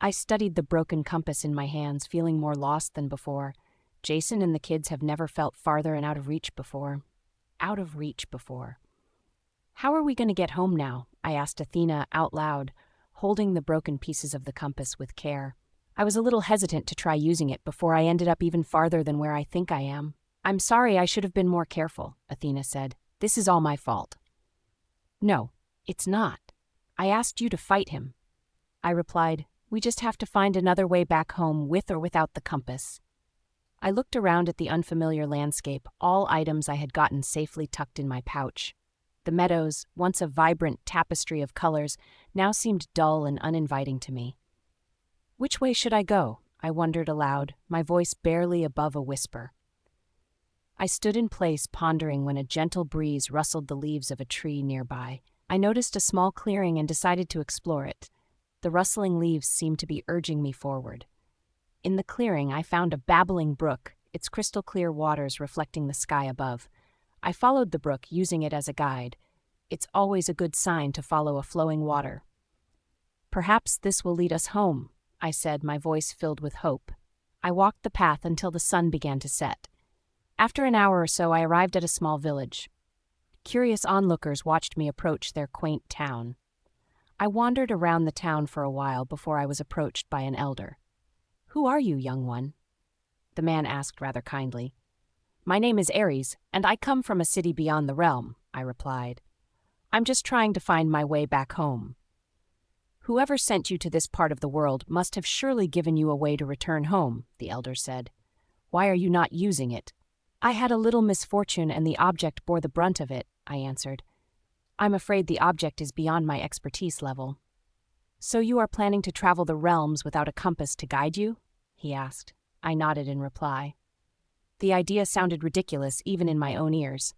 I studied the broken compass in my hands, feeling more lost than before. Jason and the kids have never felt farther and out of reach before. Out of reach before. How are we going to get home now? I asked Athena out loud, holding the broken pieces of the compass with care. I was a little hesitant to try using it before I ended up even farther than where I think I am. I'm sorry, I should have been more careful, Athena said. This is all my fault. No, it's not. I asked you to fight him. I replied, we just have to find another way back home with or without the compass. I looked around at the unfamiliar landscape, all items I had gotten safely tucked in my pouch. The meadows, once a vibrant tapestry of colors, now seemed dull and uninviting to me. Which way should I go? I wondered aloud, my voice barely above a whisper. I stood in place pondering when a gentle breeze rustled the leaves of a tree nearby. I noticed a small clearing and decided to explore it. The rustling leaves seemed to be urging me forward. In the clearing, I found a babbling brook, its crystal-clear waters reflecting the sky above. I followed the brook, using it as a guide. It's always a good sign to follow a flowing water. Perhaps this will lead us home, I said, my voice filled with hope. I walked the path until the sun began to set. After an hour or so, I arrived at a small village. Curious onlookers watched me approach their quaint town. I wandered around the town for a while before I was approached by an elder. Who are you, young one? The man asked rather kindly. My name is Ares, and I come from a city beyond the realm, I replied. I'm just trying to find my way back home. Whoever sent you to this part of the world must have surely given you a way to return home, the elder said. Why are you not using it? I had a little misfortune and the object bore the brunt of it, I answered. I'm afraid the object is beyond my expertise level. So you are planning to travel the realms without a compass to guide you? He asked. I nodded in reply. The idea sounded ridiculous even in my own ears.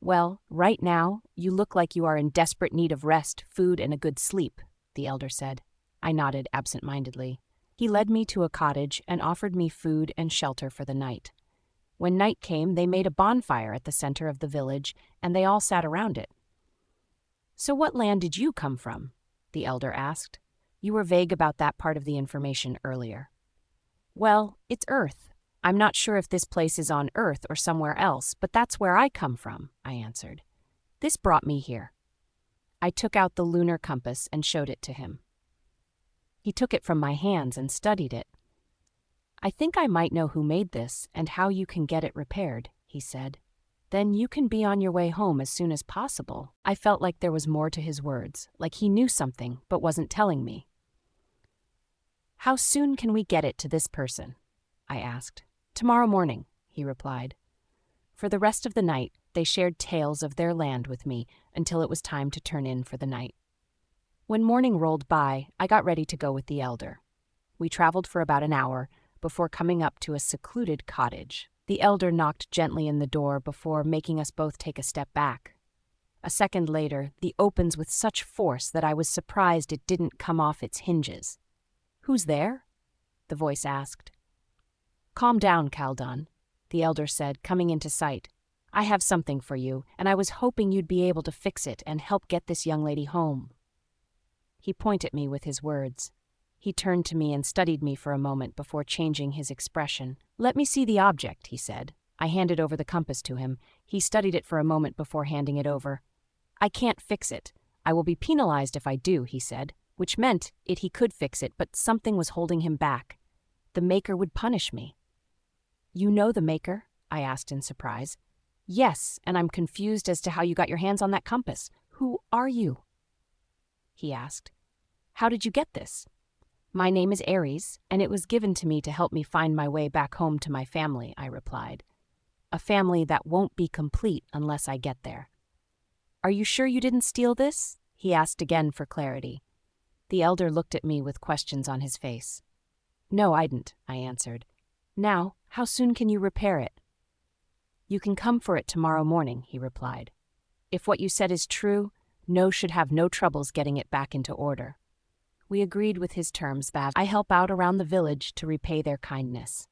Well, right now, you look like you are in desperate need of rest, food, and a good sleep, the elder said. I nodded absent-mindedly. He led me to a cottage and offered me food and shelter for the night. When night came, they made a bonfire at the center of the village, and they all sat around it. So what land did you come from? The elder asked. You were vague about that part of the information earlier. Well, it's Earth. I'm not sure if this place is on Earth or somewhere else, but that's where I come from, I answered. This brought me here. I took out the lunar compass and showed it to him. He took it from my hands and studied it. I think I might know who made this and how you can get it repaired, he said. Then you can be on your way home as soon as possible. I felt like there was more to his words, like he knew something but wasn't telling me. How soon can we get it to this person? I asked. Tomorrow morning, he replied. For the rest of the night, they shared tales of their land with me until it was time to turn in for the night. When morning rolled by, I got ready to go with the elder. We traveled for about an hour before coming up to a secluded cottage. The elder knocked gently in the door before making us both take a step back. A second later, the opens with such force that I was surprised it didn't come off its hinges. Who's there? The voice asked. Calm down, Kaldon, the elder said, coming into sight. I have something for you, and I was hoping you'd be able to fix it and help get this young lady home. He pointed at me with his words. He turned to me and studied me for a moment before changing his expression. Let me see the object, he said. I handed over the compass to him. He studied it for a moment before handing it over. I can't fix it. I will be penalized if I do, he said, which meant he could fix it, but something was holding him back. The maker would punish me. You know the maker? I asked in surprise. Yes, and I'm confused as to how you got your hands on that compass. Who are you? He asked. How did you get this? My name is Ares, and it was given to me to help me find my way back home to my family, I replied. A family that won't be complete unless I get there. Are you sure you didn't steal this? He asked again for clarity. The elder looked at me with questions on his face. No, I didn't, I answered. Now, how soon can you repair it? You can come for it tomorrow morning, he replied. If what you said is true, No should have no troubles getting it back into order. We agreed with his terms that I help out around the village to repay their kindness.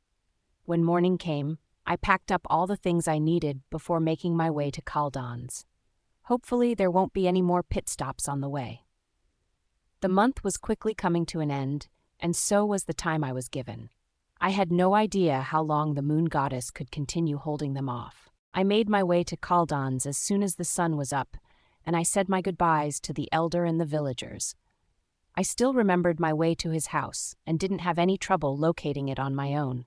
When morning came, I packed up all the things I needed before making my way to Kaldon's. Hopefully there won't be any more pit stops on the way. The month was quickly coming to an end, and so was the time I was given. I had no idea how long the moon goddess could continue holding them off. I made my way to Kaldon's as soon as the sun was up, and I said my goodbyes to the elder and the villagers. I still remembered my way to his house and didn't have any trouble locating it on my own.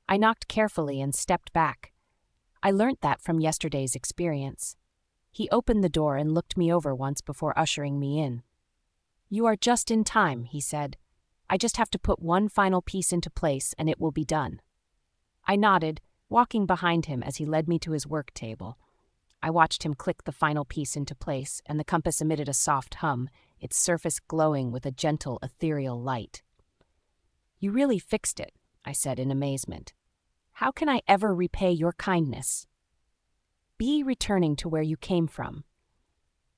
I knocked carefully and stepped back. I learnt that from yesterday's experience. He opened the door and looked me over once before ushering me in. "You are just in time," he said. "I just have to put one final piece into place and it will be done." I nodded, walking behind him as he led me to his work table. I watched him click the final piece into place, and the compass emitted a soft hum, its surface glowing with a gentle, ethereal light. "You really fixed it," I said in amazement. "How can I ever repay your kindness?" "Be returning to where you came from,"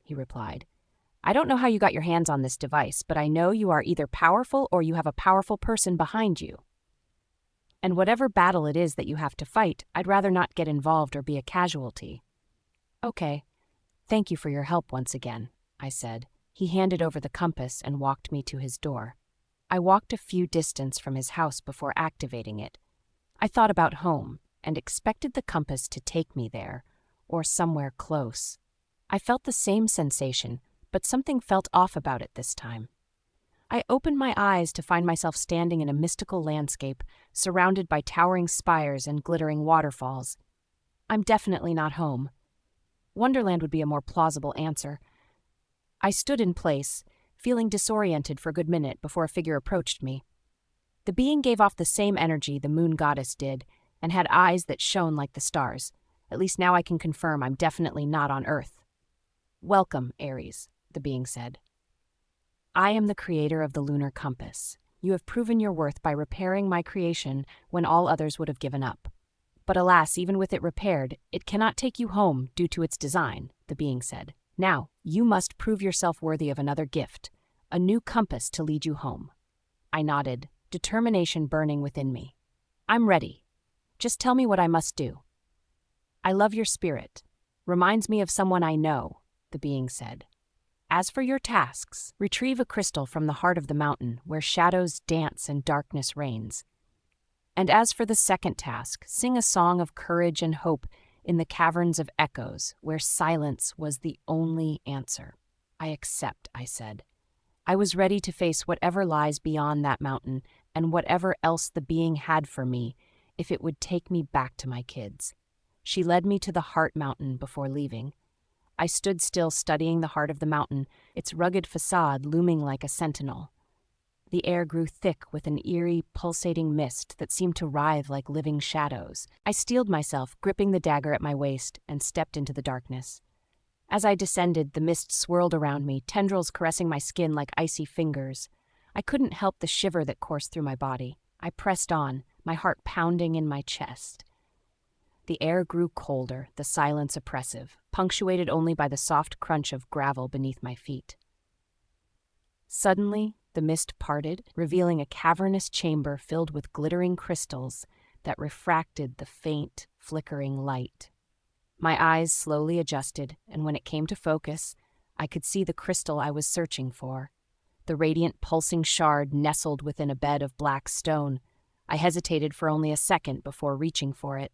he replied. "I don't know how you got your hands on this device, but I know you are either powerful or you have a powerful person behind you. And whatever battle it is that you have to fight, I'd rather not get involved or be a casualty." "Okay. Thank you for your help once again," I said. He handed over the compass and walked me to his door. I walked a few distance from his house before activating it. I thought about home and expected the compass to take me there, or somewhere close. I felt the same sensation, but something felt off about it this time. I opened my eyes to find myself standing in a mystical landscape, surrounded by towering spires and glittering waterfalls. I'm definitely not home. Wonderland would be a more plausible answer. I stood in place, feeling disoriented for a good minute before a figure approached me. The being gave off the same energy the moon goddess did, and had eyes that shone like the stars. At least now I can confirm I'm definitely not on Earth. "Welcome, Aries," the being said. "I am the creator of the lunar compass. You have proven your worth by repairing my creation when all others would have given up. But alas, even with it repaired, it cannot take you home due to its design," the being said. "Now, you must prove yourself worthy of another gift, a new compass to lead you home." I nodded, determination burning within me. "I'm ready. Just tell me what I must do." "I love your spirit. Reminds me of someone I know," the being said. "As for your tasks, retrieve a crystal from the heart of the mountain where shadows dance and darkness reigns. And as for the second task, sing a song of courage and hope in the caverns of echoes where silence was the only answer." "I accept," I said. I was ready to face whatever lies beyond that mountain and whatever else the being had for me, if it would take me back to my kids. She led me to the Heart Mountain before leaving. I stood still studying the heart of the mountain, its rugged facade looming like a sentinel. The air grew thick with an eerie, pulsating mist that seemed to writhe like living shadows. I steeled myself, gripping the dagger at my waist, and stepped into the darkness. As I descended, the mist swirled around me, tendrils caressing my skin like icy fingers. I couldn't help the shiver that coursed through my body. I pressed on, my heart pounding in my chest. The air grew colder, the silence oppressive, punctuated only by the soft crunch of gravel beneath my feet. Suddenly, the mist parted, revealing a cavernous chamber filled with glittering crystals that refracted the faint, flickering light. My eyes slowly adjusted, and when it came to focus, I could see the crystal I was searching for. The radiant, pulsing shard nestled within a bed of black stone. I hesitated for only a second before reaching for it.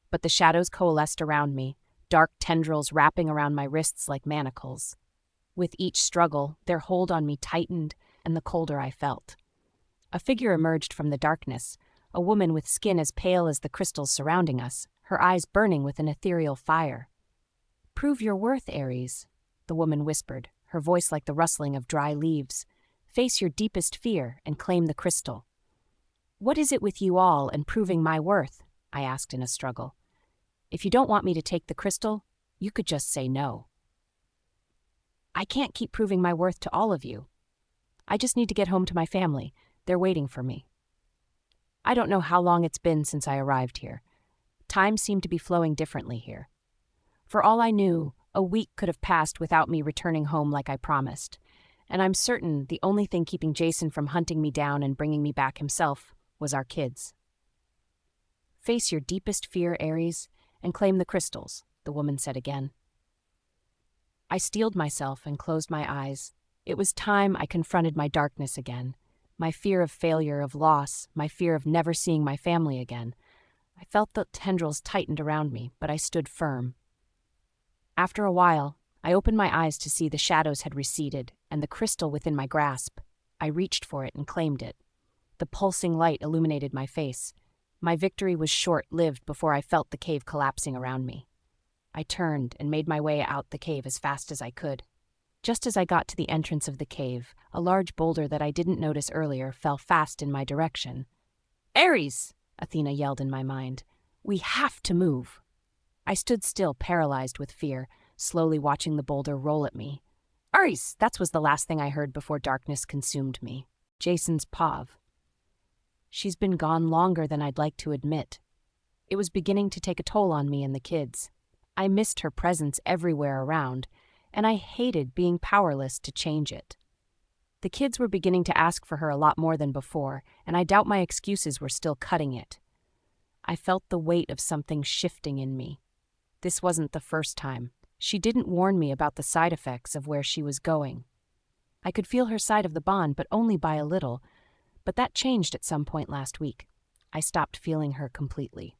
But the shadows coalesced around me, dark tendrils wrapping around my wrists like manacles. With each struggle, their hold on me tightened, and the colder I felt. A figure emerged from the darkness, a woman with skin as pale as the crystals surrounding us, her eyes burning with an ethereal fire. "Prove your worth, Aries," the woman whispered, her voice like the rustling of dry leaves. "Face your deepest fear and claim the crystal." "What is it with you all and proving my worth?" I asked in a struggle. "If you don't want me to take the crystal, you could just say no." "I can't keep proving my worth to all of you. I just need to get home to my family. They're waiting for me." I don't know how long it's been since I arrived here. Time seemed to be flowing differently here. For all I knew, a week could have passed without me returning home like I promised, and I'm certain the only thing keeping Jason from hunting me down and bringing me back himself was our kids. "Face your deepest fear, Aries, and claim the crystals," the woman said again. I steeled myself and closed my eyes. It was time I confronted my darkness again. My fear of failure, of loss, my fear of never seeing my family again. I felt the tendrils tightened around me, but I stood firm. After a while, I opened my eyes to see the shadows had receded, and the crystal within my grasp. I reached for it and claimed it. The pulsing light illuminated my face. My victory was short-lived before I felt the cave collapsing around me. I turned and made my way out the cave as fast as I could. Just as I got to the entrance of the cave, a large boulder that I didn't notice earlier fell fast in my direction. "Ares!" Athena yelled in my mind. "We have to move." I stood still, paralyzed with fear, slowly watching the boulder roll at me. "Ares!" That was the last thing I heard before darkness consumed me. Jason's Pav. She's been gone longer than I'd like to admit. It was beginning to take a toll on me and the kids. I missed her presence everywhere around, and I hated being powerless to change it. The kids were beginning to ask for her a lot more than before, and I doubt my excuses were still cutting it. I felt the weight of something shifting in me. This wasn't the first time. She didn't warn me about the side effects of where she was going. I could feel her side of the bond, but only by a little. But that changed at some point last week. I stopped feeling her completely.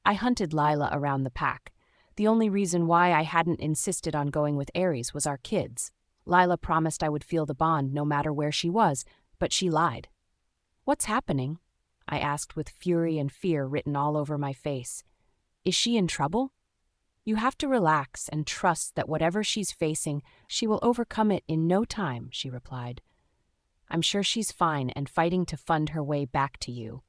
I hunted Lila around the pack. The only reason why I hadn't insisted on going with Ares was our kids. Lila promised I would feel the bond no matter where she was, but she lied. "What's happening?" I asked with fury and fear written all over my face. "Is she in trouble?" "You have to relax and trust that whatever she's facing, she will overcome it in no time," she replied. "I'm sure she's fine and fighting to fund her way back to you."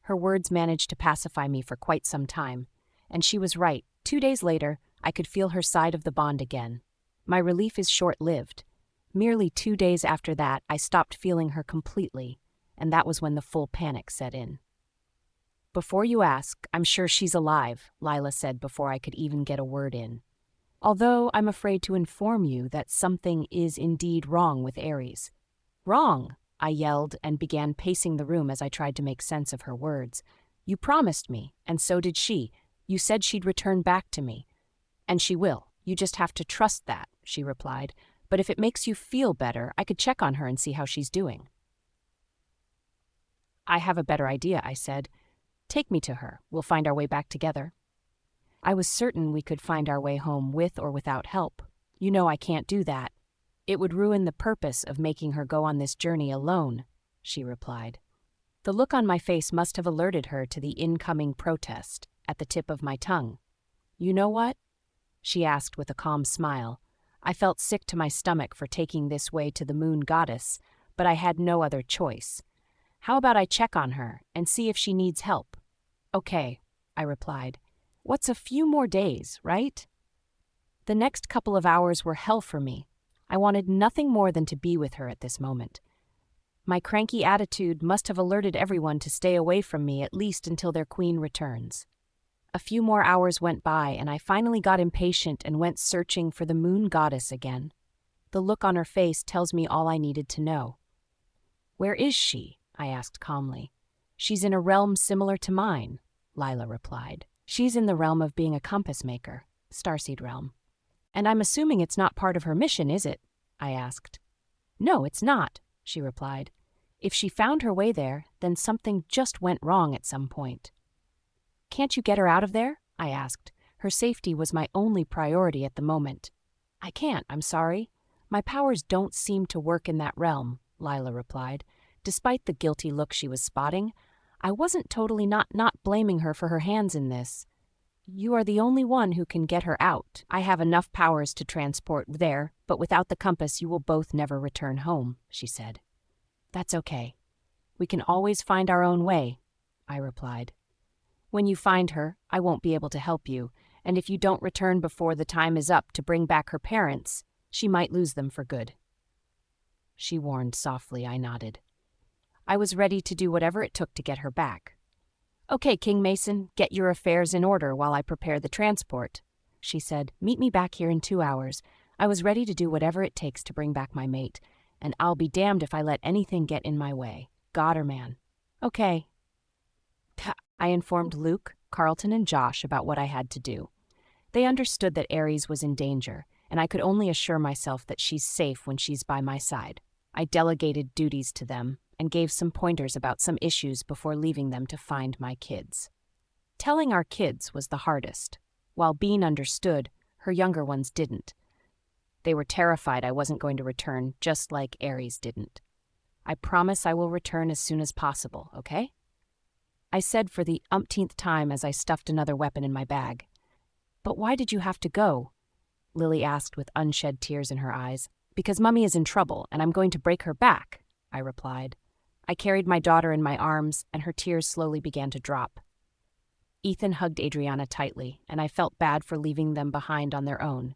Her words managed to pacify me for quite some time, and she was right. 2 days later, I could feel her side of the bond again. My relief is short-lived. Merely 2 days after that, I stopped feeling her completely, and that was when the full panic set in. "Before you ask, I'm sure she's alive," Lila said before I could even get a word in. "Although I'm afraid to inform you that something is indeed wrong with Ares." "Wrong!" I yelled and began pacing the room as I tried to make sense of her words. "You promised me, and so did she. You said she'd return back to me. And she will. You just have to trust that," she replied. "But if it makes you feel better, I could check on her and see how she's doing." "I have a better idea," I said. "Take me to her. We'll find our way back together." I was certain we could find our way home with or without help. "You know I can't do that. It would ruin the purpose of making her go on this journey alone," she replied. The look on my face must have alerted her to the incoming protest at the tip of my tongue. "You know what?" she asked with a calm smile. I felt sick to my stomach for taking this way to the moon goddess, but I had no other choice. "How about I check on her and see if she needs help?" "Okay," I replied. "What's a few more days, right?" The next couple of hours were hell for me. I wanted nothing more than to be with her at this moment. My cranky attitude must have alerted everyone to stay away from me at least until their queen returns. A few more hours went by, and I finally got impatient and went searching for the moon goddess again. The look on her face tells me all I needed to know. "Where is she?" I asked calmly. "She's in a realm similar to mine," Lila replied. "She's in the realm of being a compass maker, Starseed realm." "And I'm assuming it's not part of her mission, is it?" I asked. "No, it's not," she replied. "If she found her way there, then something just went wrong at some point." "Can't you get her out of there?" I asked. Her safety was my only priority at the moment. "I can't, I'm sorry. My powers don't seem to work in that realm," Lila replied. Despite the guilty look she was spotting, I wasn't totally not blaming her for her hands in this. "You are the only one who can get her out. I have enough powers to transport there, but without the compass you will both never return home," she said. "That's okay. We can always find our own way," I replied. "When you find her, I won't be able to help you, and if you don't return before the time is up to bring back her parents, she might lose them for good." She warned softly. I nodded. I was ready to do whatever it took to get her back. "Okay, King Mason, get your affairs in order while I prepare the transport," she said. "Meet me back here in 2 hours. I was ready to do whatever it takes to bring back my mate, and I'll be damned if I let anything get in my way, God or man." "Okay." I informed Luke, Carlton, and Josh about what I had to do. They understood that Ares was in danger, and I could only assure myself that she's safe when she's by my side. I delegated duties to them and gave some pointers about some issues before leaving them to find my kids. Telling our kids was the hardest. While Bean understood, her younger ones didn't. They were terrified I wasn't going to return, just like Aries didn't. I promise I will return as soon as possible, okay? I said for the umpteenth time as I stuffed another weapon in my bag. But why did you have to go? Lily asked with unshed tears in her eyes. Because Mummy is in trouble and I'm going to break her back, I replied. I carried my daughter in my arms and her tears slowly began to drop. Ethan hugged Adriana tightly and I felt bad for leaving them behind on their own.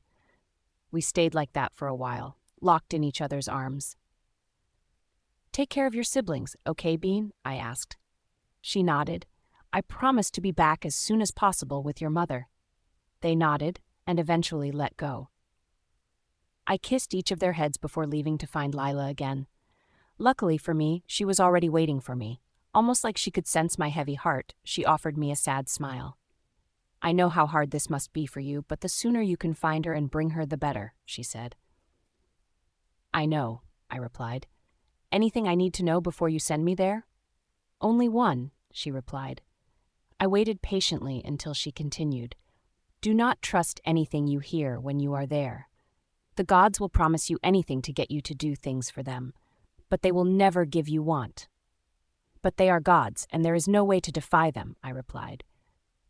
We stayed like that for a while, locked in each other's arms. Take care of your siblings, okay, Bean? I asked. She nodded. I promise to be back as soon as possible with your mother. They nodded and eventually let go. I kissed each of their heads before leaving to find Lila again. Luckily for me, she was already waiting for me. Almost like she could sense my heavy heart, she offered me a sad smile. I know how hard this must be for you, but the sooner you can find her and bring her, the better, she said. I know, I replied. Anything I need to know before you send me there? Only one, she replied. I waited patiently until she continued. Do not trust anything you hear when you are there. The gods will promise you anything to get you to do things for them, but they will never give you want. But they are gods, and there is no way to defy them, I replied.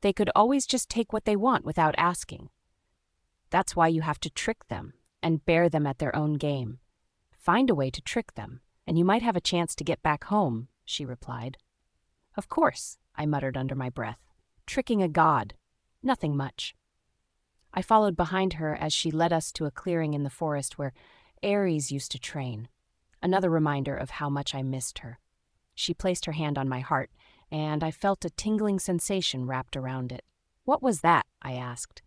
They could always just take what they want without asking. That's why you have to trick them and bear them at their own game. Find a way to trick them, and you might have a chance to get back home, she replied. Of course, I muttered under my breath. Tricking a god. Nothing much. I followed behind her as she led us to a clearing in the forest where Aries used to train. Another reminder of how much I missed her. She placed her hand on my heart, and I felt a tingling sensation wrapped around it. What was that? I asked.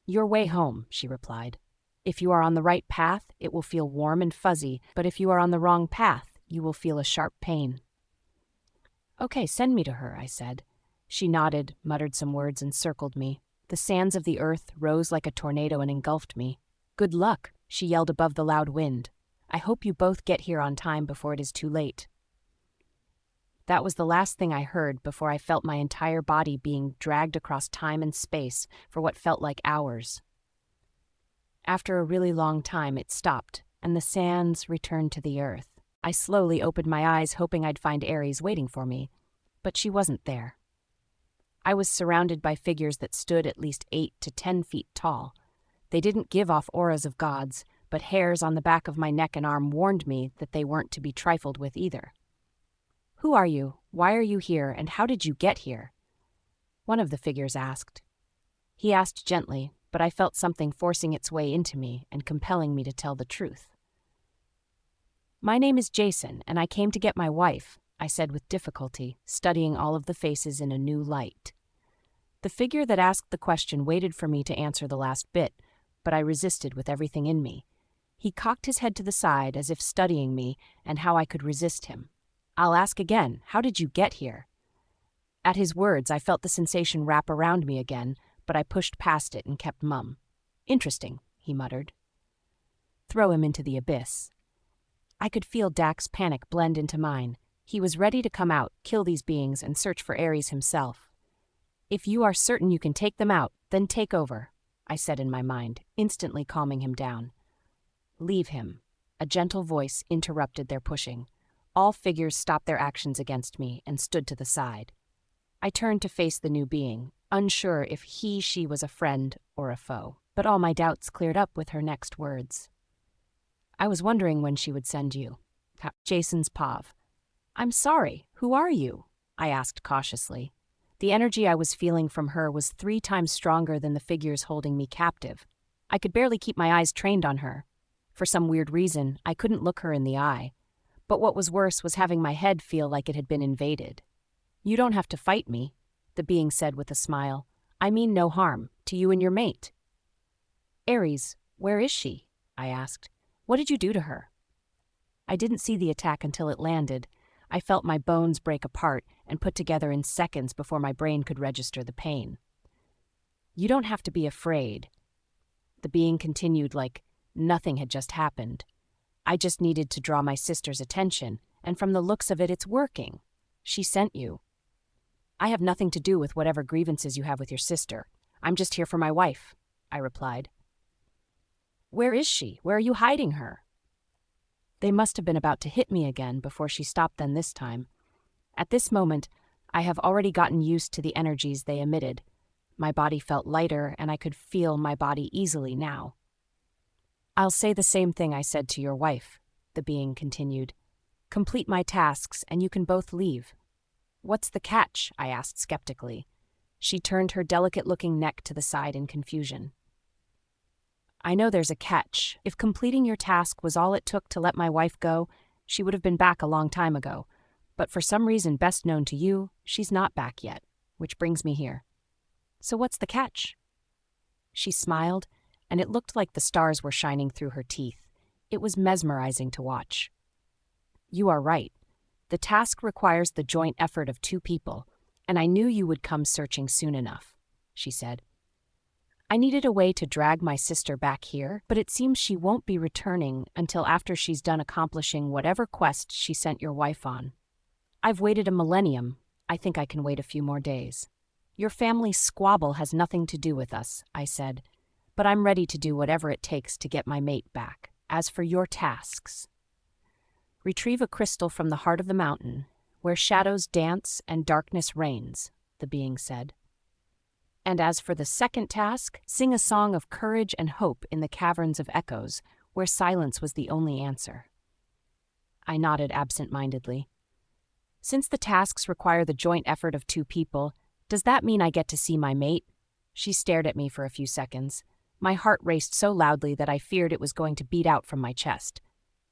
Your way home, she replied. If you are on the right path, it will feel warm and fuzzy, but if you are on the wrong path, you will feel a sharp pain. Okay, send me to her, I said. She nodded, muttered some words, and circled me. The sands of the earth rose like a tornado and engulfed me. Good luck, she yelled above the loud wind. I hope you both get here on time before it is too late. That was the last thing I heard before I felt my entire body being dragged across time and space for what felt like hours. After a really long time, it stopped, and the sands returned to the earth. I slowly opened my eyes, hoping I'd find Aries waiting for me, but she wasn't there. I was surrounded by figures that stood at least 8 to 10 feet tall. They didn't give off auras of gods, but hairs on the back of my neck and arm warned me that they weren't to be trifled with either. Who are you? Why are you here? And how did you get here? One of the figures asked. He asked gently, but I felt something forcing its way into me and compelling me to tell the truth. My name is Jason, and I came to get my wife, I said with difficulty, studying all of the faces in a new light. The figure that asked the question waited for me to answer the last bit, but I resisted with everything in me. He cocked his head to the side as if studying me and how I could resist him. I'll ask again, how did you get here? At his words, I felt the sensation wrap around me again, but I pushed past it and kept mum. Interesting, he muttered. Throw him into the abyss. I could feel Dak's panic blend into mine. He was ready to come out, kill these beings, and search for Aries himself. If you are certain you can take them out, then take over, I said in my mind, instantly calming him down. Leave him. A gentle voice interrupted their pushing. All figures stopped their actions against me and stood to the side. I turned to face the new being, unsure if she was a friend or a foe, but all my doubts cleared up with her next words. I was wondering when she would send you. Jason's Pav. I'm sorry, who are you? I asked cautiously. The energy I was feeling from her was 3 times stronger than the figures holding me captive. I could barely keep my eyes trained on her. For some weird reason, I couldn't look her in the eye. But what was worse was having my head feel like it had been invaded. You don't have to fight me, the being said with a smile. I mean no harm, to you and your mate. Aries, where is she? I asked. What did you do to her? I didn't see the attack until it landed. I felt my bones break apart and put together in seconds before my brain could register the pain. You don't have to be afraid. The being continued like nothing had just happened. I just needed to draw my sister's attention, and from the looks of it, it's working. She sent you. I have nothing to do with whatever grievances you have with your sister. I'm just here for my wife, I replied. Where is she? Where are you hiding her? They must have been about to hit me again before she stopped them this time. At this moment, I have already gotten used to the energies they emitted. My body felt lighter, and I could feel my body easily now. I'll say the same thing I said to your wife, the being continued. Complete my tasks, and you can both leave. What's the catch? I asked skeptically. She turned her delicate-looking neck to the side in confusion. I know there's a catch. If completing your task was all it took to let my wife go, she would have been back a long time ago. But for some reason best known to you, she's not back yet, which brings me here. So what's the catch? She smiled, and it looked like the stars were shining through her teeth. It was mesmerizing to watch. You are right. The task requires the joint effort of 2 people, and I knew you would come searching soon enough, she said. I needed a way to drag my sister back here, but it seems she won't be returning until after she's done accomplishing whatever quest she sent your wife on. I've waited a millennium. I think I can wait a few more days. Your family's squabble has nothing to do with us, I said, but I'm ready to do whatever it takes to get my mate back. As for your tasks, retrieve a crystal from the heart of the mountain, where shadows dance and darkness reigns, the being said. And as for the second task, sing a song of courage and hope in the caverns of echoes, where silence was the only answer. I nodded absent-mindedly. Since the tasks require the joint effort of 2 people, does that mean I get to see my mate? She stared at me for a few seconds. My heart raced so loudly that I feared it was going to beat out from my chest.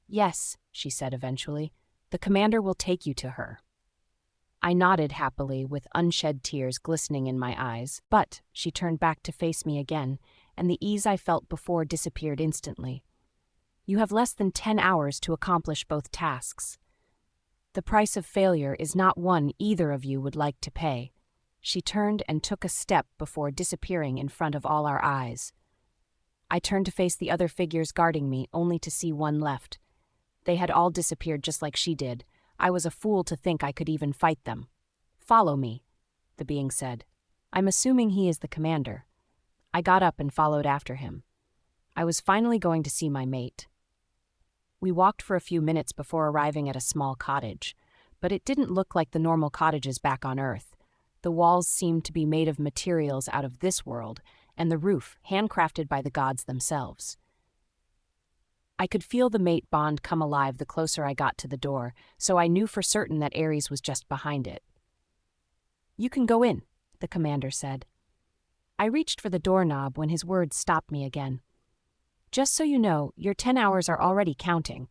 Yes, she said eventually. The commander will take you to her. I nodded happily, with unshed tears glistening in my eyes, but she turned back to face me again, and the ease I felt before disappeared instantly. You have less than 10 hours to accomplish both tasks. The price of failure is not one either of you would like to pay. She turned and took a step before disappearing in front of all our eyes. I turned to face the other figures guarding me, only to see one left. They had all disappeared just like she did. I was a fool to think I could even fight them. Follow me, the being said. I'm assuming he is the commander. I got up and followed after him. I was finally going to see my mate. We walked for a few minutes before arriving at a small cottage, but it didn't look like the normal cottages back on Earth. The walls seemed to be made of materials out of this world, and the roof handcrafted by the gods themselves. I could feel the mate bond come alive the closer I got to the door, so I knew for certain that Ares was just behind it. You can go in, the commander said. I reached for the doorknob when his words stopped me again. Just so you know, your 10 hours are already counting,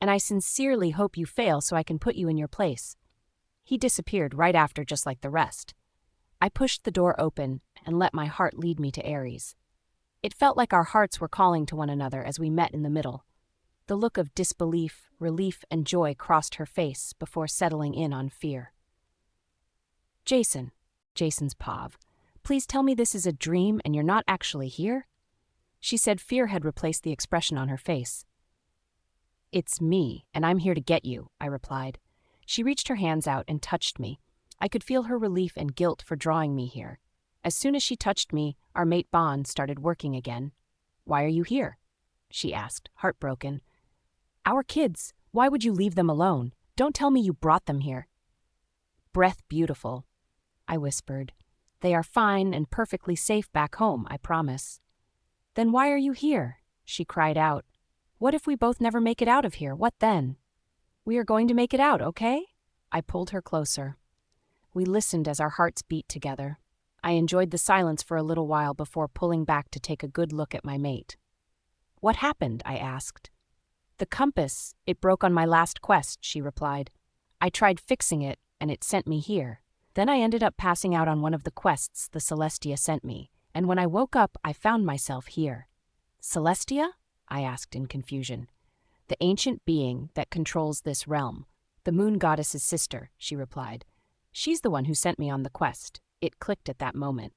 and I sincerely hope you fail so I can put you in your place. He disappeared right after, just like the rest. I pushed the door open and let my heart lead me to Ares. It felt like our hearts were calling to one another as we met in the middle. The look of disbelief, relief, and joy crossed her face before settling in on fear. Jason's Pav, please tell me this is a dream and you're not actually here? She said fear had replaced the expression on her face. It's me, and I'm here to get you, I replied. She reached her hands out and touched me. I could feel her relief and guilt for drawing me here. As soon as she touched me, our mate bond started working again. Why are you here? She asked, heartbroken. Our kids. Why would you leave them alone? Don't tell me you brought them here. Breath beautiful, I whispered. They are fine and perfectly safe back home, I promise. Then why are you here? She cried out. What if we both never make it out of here? What then? We are going to make it out, okay? I pulled her closer. We listened as our hearts beat together. I enjoyed the silence for a little while before pulling back to take a good look at my mate. What happened? I asked. The compass. It broke on my last quest, she replied. I tried fixing it, and it sent me here. Then I ended up passing out on one of the quests the Celestia sent me, and when I woke up, I found myself here. Celestia? I asked in confusion. The ancient being that controls this realm. The moon goddess's sister, she replied. She's the one who sent me on the quest. It clicked at that moment.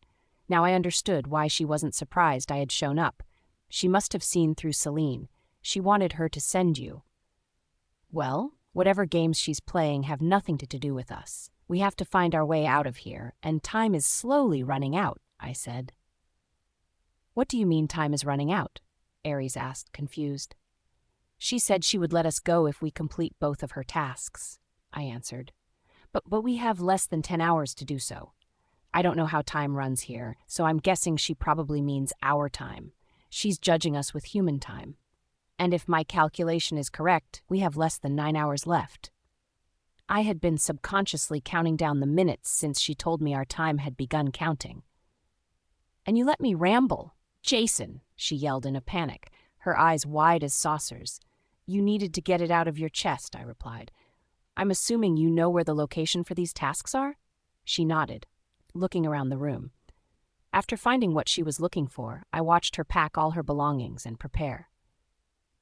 Now I understood why she wasn't surprised I had shown up. She must have seen through Celine. She wanted her to send you. Well, whatever games she's playing have nothing to do with us. We have to find our way out of here, and time is slowly running out, I said. What do you mean time is running out? Aries asked, confused. She said she would let us go if we complete both of her tasks, I answered. But we have less than 10 hours to do so. I don't know how time runs here, so I'm guessing she probably means our time. She's judging us with human time. And if my calculation is correct, we have less than 9 hours left. I had been subconsciously counting down the minutes since she told me our time had begun counting. And you let me ramble. Jason, she yelled in a panic, her eyes wide as saucers. You needed to get it out of your chest, I replied. I'm assuming you know where the location for these tasks are? She nodded, looking around the room. After finding what she was looking for, I watched her pack all her belongings and prepare.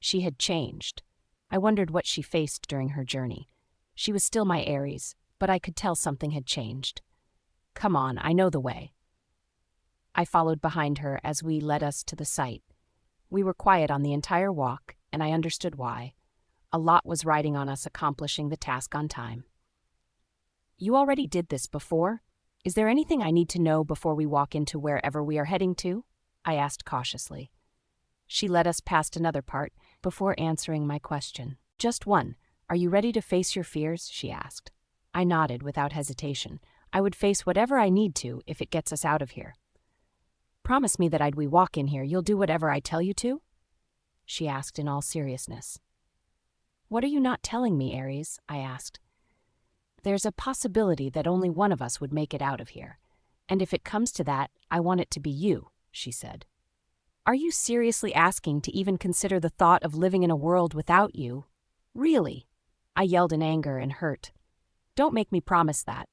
She had changed. I wondered what she faced during her journey. She was still my Aries, but I could tell something had changed. Come on, I know the way. I followed behind her as we led us to the site. We were quiet on the entire walk, and I understood why. A lot was riding on us accomplishing the task on time. You already did this before? Is there anything I need to know before we walk into wherever we are heading to? I asked cautiously. She led us past another part before answering my question. Just one. Are you ready to face your fears? She asked. I nodded without hesitation. I would face whatever I need to if it gets us out of here. Promise me that as we walk in here, you'll do whatever I tell you to? She asked in all seriousness. What are you not telling me, Aries? I asked. There's a possibility that only one of us would make it out of here. And if it comes to that, I want it to be you, she said. Are you seriously asking to even consider the thought of living in a world without you? Really? I yelled in anger and hurt. Don't make me promise that.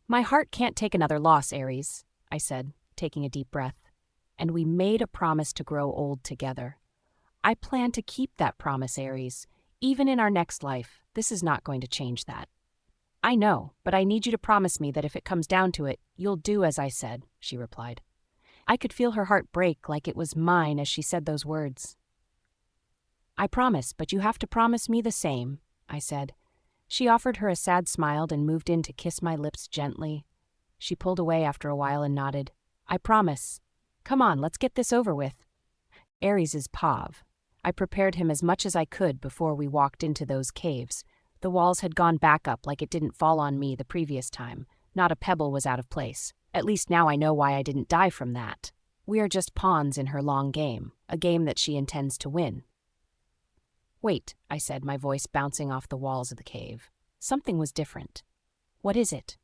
My heart can't take another loss, Aries, I said, taking a deep breath. And we made a promise to grow old together. I plan to keep that promise, Aries. Even in our next life, this is not going to change that. I know, but I need you to promise me that if it comes down to it, you'll do as I said, she replied. I could feel her heart break like it was mine as she said those words. I promise, but you have to promise me the same, I said. She offered her a sad smile and moved in to kiss my lips gently. She pulled away after a while and nodded. I promise. Come on, let's get this over with. Aries is Pav. I prepared him as much as I could before we walked into those caves. The walls had gone back up like it didn't fall on me the previous time. Not a pebble was out of place. At least now I know why I didn't die from that. We are just pawns in her long game, a game that she intends to win. Wait, I said, my voice bouncing off the walls of the cave. Something was different. What is it?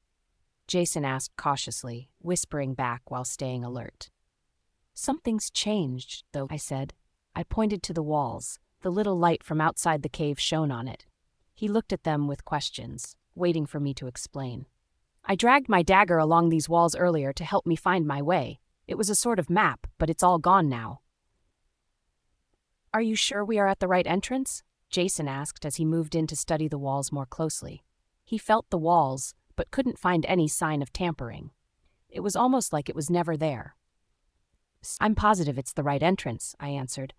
Jason asked cautiously, whispering back while staying alert. Something's changed, though, I said. I pointed to the walls. The little light from outside the cave shone on it. He looked at them with questions, waiting for me to explain. I dragged my dagger along these walls earlier to help me find my way. It was a sort of map, but it's all gone now. Are you sure we are at the right entrance? Jason asked as he moved in to study the walls more closely. He felt the walls, but couldn't find any sign of tampering. It was almost like it was never there. I'm positive it's the right entrance, I answered.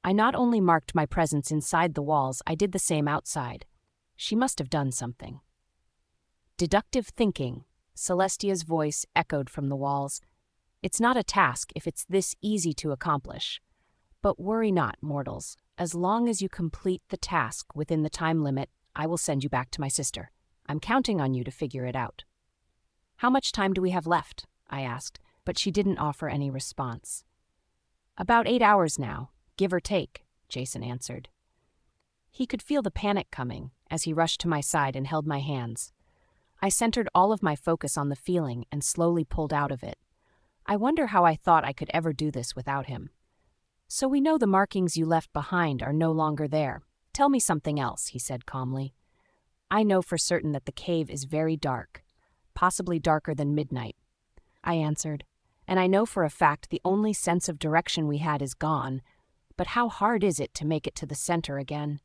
I not only marked my presence inside the walls, I did the same outside. She must have done something. Deductive thinking, Celestia's voice echoed from the walls. It's not a task if it's this easy to accomplish. But worry not, mortals. As long as you complete the task within the time limit, I will send you back to my sister. I'm counting on you to figure it out. How much time do we have left? I asked, but she didn't offer any response. About 8 hours now, give or take, Jason answered. He could feel the panic coming as he rushed to my side and held my hands. I centered all of my focus on the feeling and slowly pulled out of it. I wonder how I thought I could ever do this without him. So we know the markings you left behind are no longer there. Tell me something else, he said calmly. I know for certain that the cave is very dark, possibly darker than midnight, I answered. And I know for a fact the only sense of direction we had is gone. But how hard is it to make it to the center again?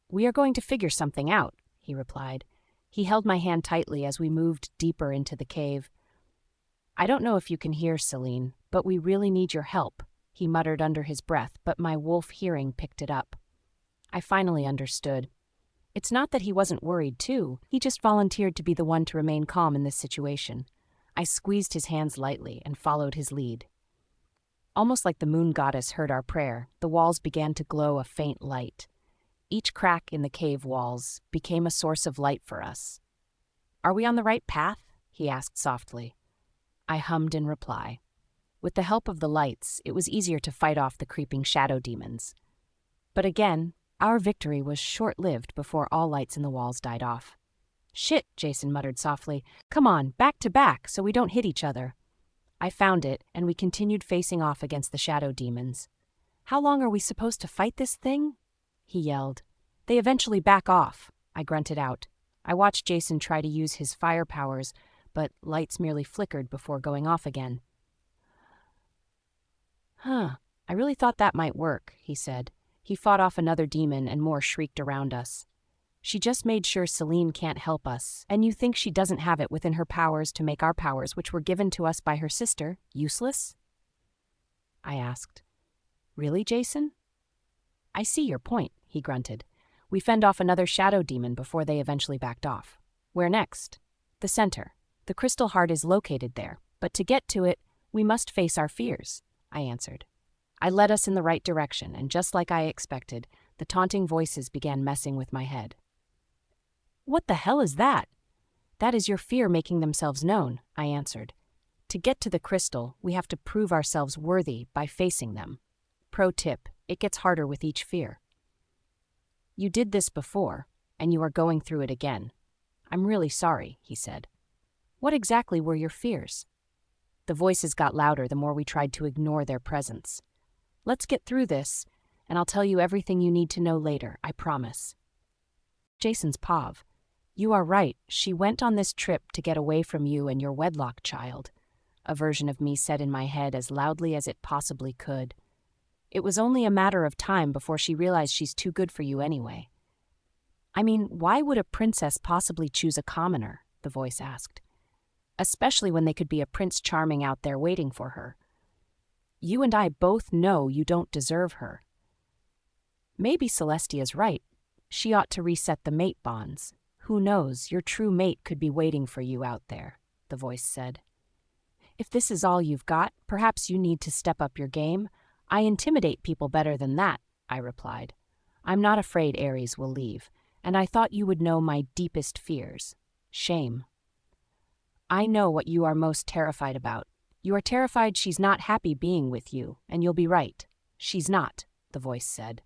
We are going to figure something out, he replied. He held my hand tightly as we moved deeper into the cave. I don't know if you can hear, Celine, but we really need your help. he muttered under his breath, but my wolf hearing picked it up. I finally understood. It's not that he wasn't worried, too. He just volunteered to be the one to remain calm in this situation. I squeezed his hands lightly and followed his lead. Almost like the moon goddess heard our prayer, the walls began to glow a faint light. Each crack in the cave walls became a source of light for us. "Are we on the right path?" he asked softly. I hummed in reply. With the help of the lights, it was easier to fight off the creeping shadow demons. But again, our victory was short-lived before all lights in the walls died off. "Shit," Jason muttered softly. "Come on, back to back, so we don't hit each other." I found it, and we continued facing off against the shadow demons. "How long are we supposed to fight this thing?" he yelled. "They eventually back off," I grunted out. I watched Jason try to use his fire powers, but lights merely flickered before going off again. "I really thought that might work," he said. He fought off another demon and more shrieked around us. "She just made sure Celine can't help us, and you think she doesn't have it within her powers to make our powers, which were given to us by her sister, useless?" I asked. "Really, Jason?" "I see your point," he grunted. "We fend off another shadow demon before they eventually backed off. Where next?" "The center. The crystal heart is located there, but to get to it, we must face our fears," I answered. I led us in the right direction, and just like I expected, the taunting voices began messing with my head. "What the hell is that?" "That is your fear making themselves known," I answered. "To get to the crystal, we have to prove ourselves worthy by facing them. Pro tip, it gets harder with each fear." "You did this before, and you are going through it again. I'm really sorry," he said. "What exactly were your fears?" The voices got louder the more we tried to ignore their presence. "Let's get through this, and I'll tell you everything you need to know later, I promise." Jason's pav. "You are right, she went on this trip to get away from you and your wedlock child," a version of me said in my head as loudly as it possibly could. "It was only a matter of time before she realized she's too good for you anyway." "I mean, why would a princess possibly choose a commoner?" the voice asked. "Especially when they could be a Prince Charming out there waiting for her. You and I both know you don't deserve her." "Maybe Celestia's right. She ought to reset the mate bonds. Who knows, your true mate could be waiting for you out there," the voice said. "If this is all you've got, perhaps you need to step up your game. I intimidate people better than that," I replied. "I'm not afraid Ares will leave, and I thought you would know my deepest fears. Shame." "I know what you are most terrified about. You are terrified she's not happy being with you, and you'll be right. She's not," the voice said.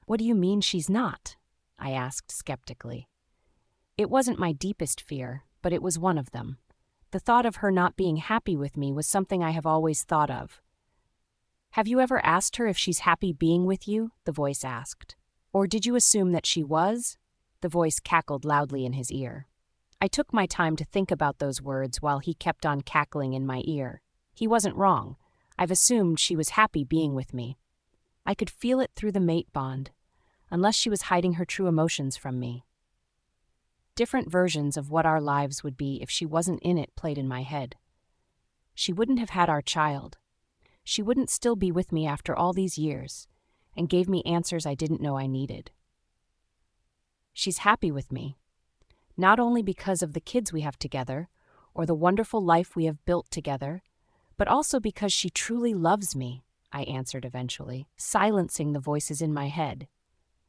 "What do you mean she's not?" I asked skeptically. It wasn't my deepest fear, but it was one of them. The thought of her not being happy with me was something I have always thought of. "Have you ever asked her if she's happy being with you?" the voice asked. "Or did you assume that she was?" The voice cackled loudly in his ear. I took my time to think about those words while he kept on cackling in my ear. He wasn't wrong. I've assumed she was happy being with me. I could feel it through the mate bond, unless she was hiding her true emotions from me. Different versions of what our lives would be if she wasn't in it played in my head. She wouldn't have had our child. She wouldn't still be with me after all these years, and gave me answers I didn't know I needed. She's happy with me, not only because of the kids we have together, or the wonderful life we have built together, but also because she truly loves me, I answered eventually, silencing the voices in my head.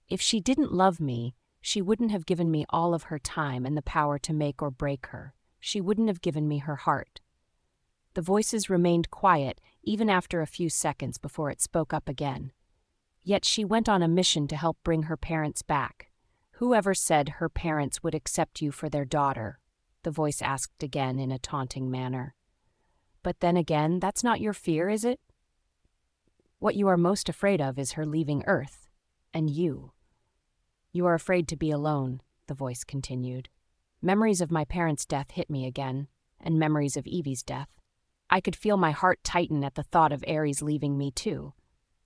If she didn't love me, she wouldn't have given me all of her time and the power to make or break her. She wouldn't have given me her heart. The voices remained quiet even after a few seconds before it spoke up again. Yet she went on a mission to help bring her parents back. "Whoever said her parents would accept you for their daughter?" the voice asked again in a taunting manner. "But then again, that's not your fear, is it? What you are most afraid of is her leaving Earth, and you. You are afraid to be alone," the voice continued. Memories of my parents' death hit me again, and memories of Evie's death. I could feel my heart tighten at the thought of Ares leaving me too.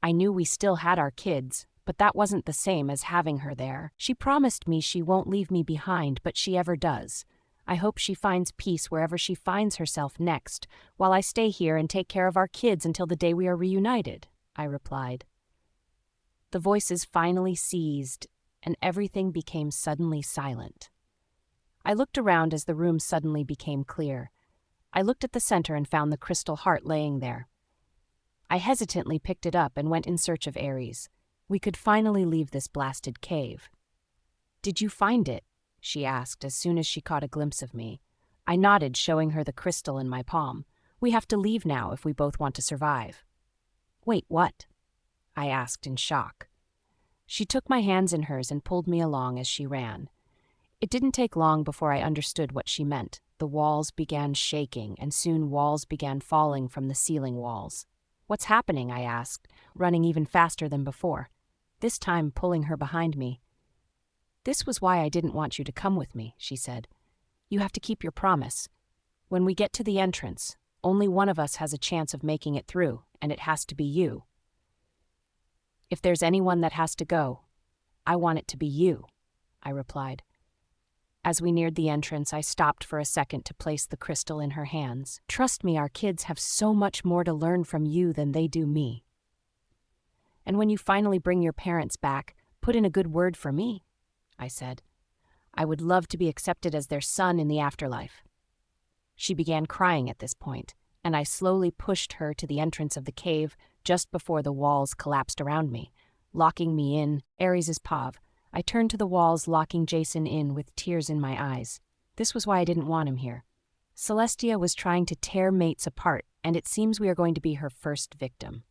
I knew we still had our kids, but that wasn't the same as having her there. She promised me she won't leave me behind, but she ever does. I hope she finds peace wherever she finds herself next, while I stay here and take care of our kids until the day we are reunited. I replied. The voices finally ceased, and everything became suddenly silent. I looked around as the room suddenly became clear. I looked at the center and found the crystal heart laying there. I hesitantly picked it up and went in search of Ares. We could finally leave this blasted cave. "Did you find it?" she asked as soon as she caught a glimpse of me. I nodded, showing her the crystal in my palm. "We have to leave now if we both want to survive." "Wait, what?" I asked in shock. She took my hands in hers and pulled me along as she ran. It didn't take long before I understood what she meant. The walls began shaking, and soon walls began falling from the ceiling walls. "What's happening?" I asked, running even faster than before, this time pulling her behind me. "This was why I didn't want you to come with me," she said. "You have to keep your promise. When we get to the entrance, only one of us has a chance of making it through, and it has to be you. If there's anyone that has to go, I want it to be you," I replied. As we neared the entrance, I stopped for a second to place the crystal in her hands. "Trust me, our kids have so much more to learn from you than they do me. And when you finally bring your parents back, put in a good word for me," I said. "I would love to be accepted as their son in the afterlife." She began crying at this point, and I slowly pushed her to the entrance of the cave just before the walls collapsed around me, locking me in. Ares' pav. I turned to the walls, locking Jason in with tears in my eyes. This was why I didn't want him here. Celestia was trying to tear mates apart, and it seems we are going to be her first victim.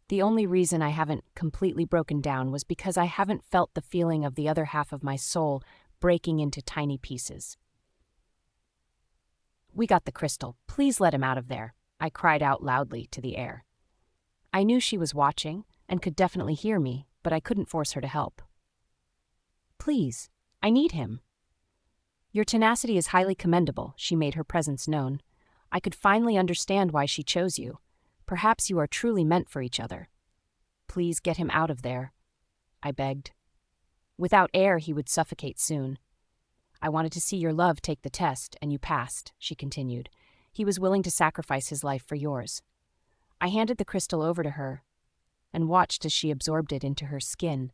The only reason I haven't completely broken down was because I haven't felt the feeling of the other half of my soul breaking into tiny pieces. "We got the crystal. Please let him out of there," I cried out loudly to the air. I knew she was watching and could definitely hear me, but I couldn't force her to help. "Please, I need him." "Your tenacity is highly commendable," she made her presence known. "I could finally understand why she chose you. Perhaps you are truly meant for each other. Please get him out of there," I begged. "Without air, he would suffocate soon. I wanted to see your love take the test, and you passed," she continued. "He was willing to sacrifice his life for yours." I handed the crystal over to her and watched as she absorbed it into her skin.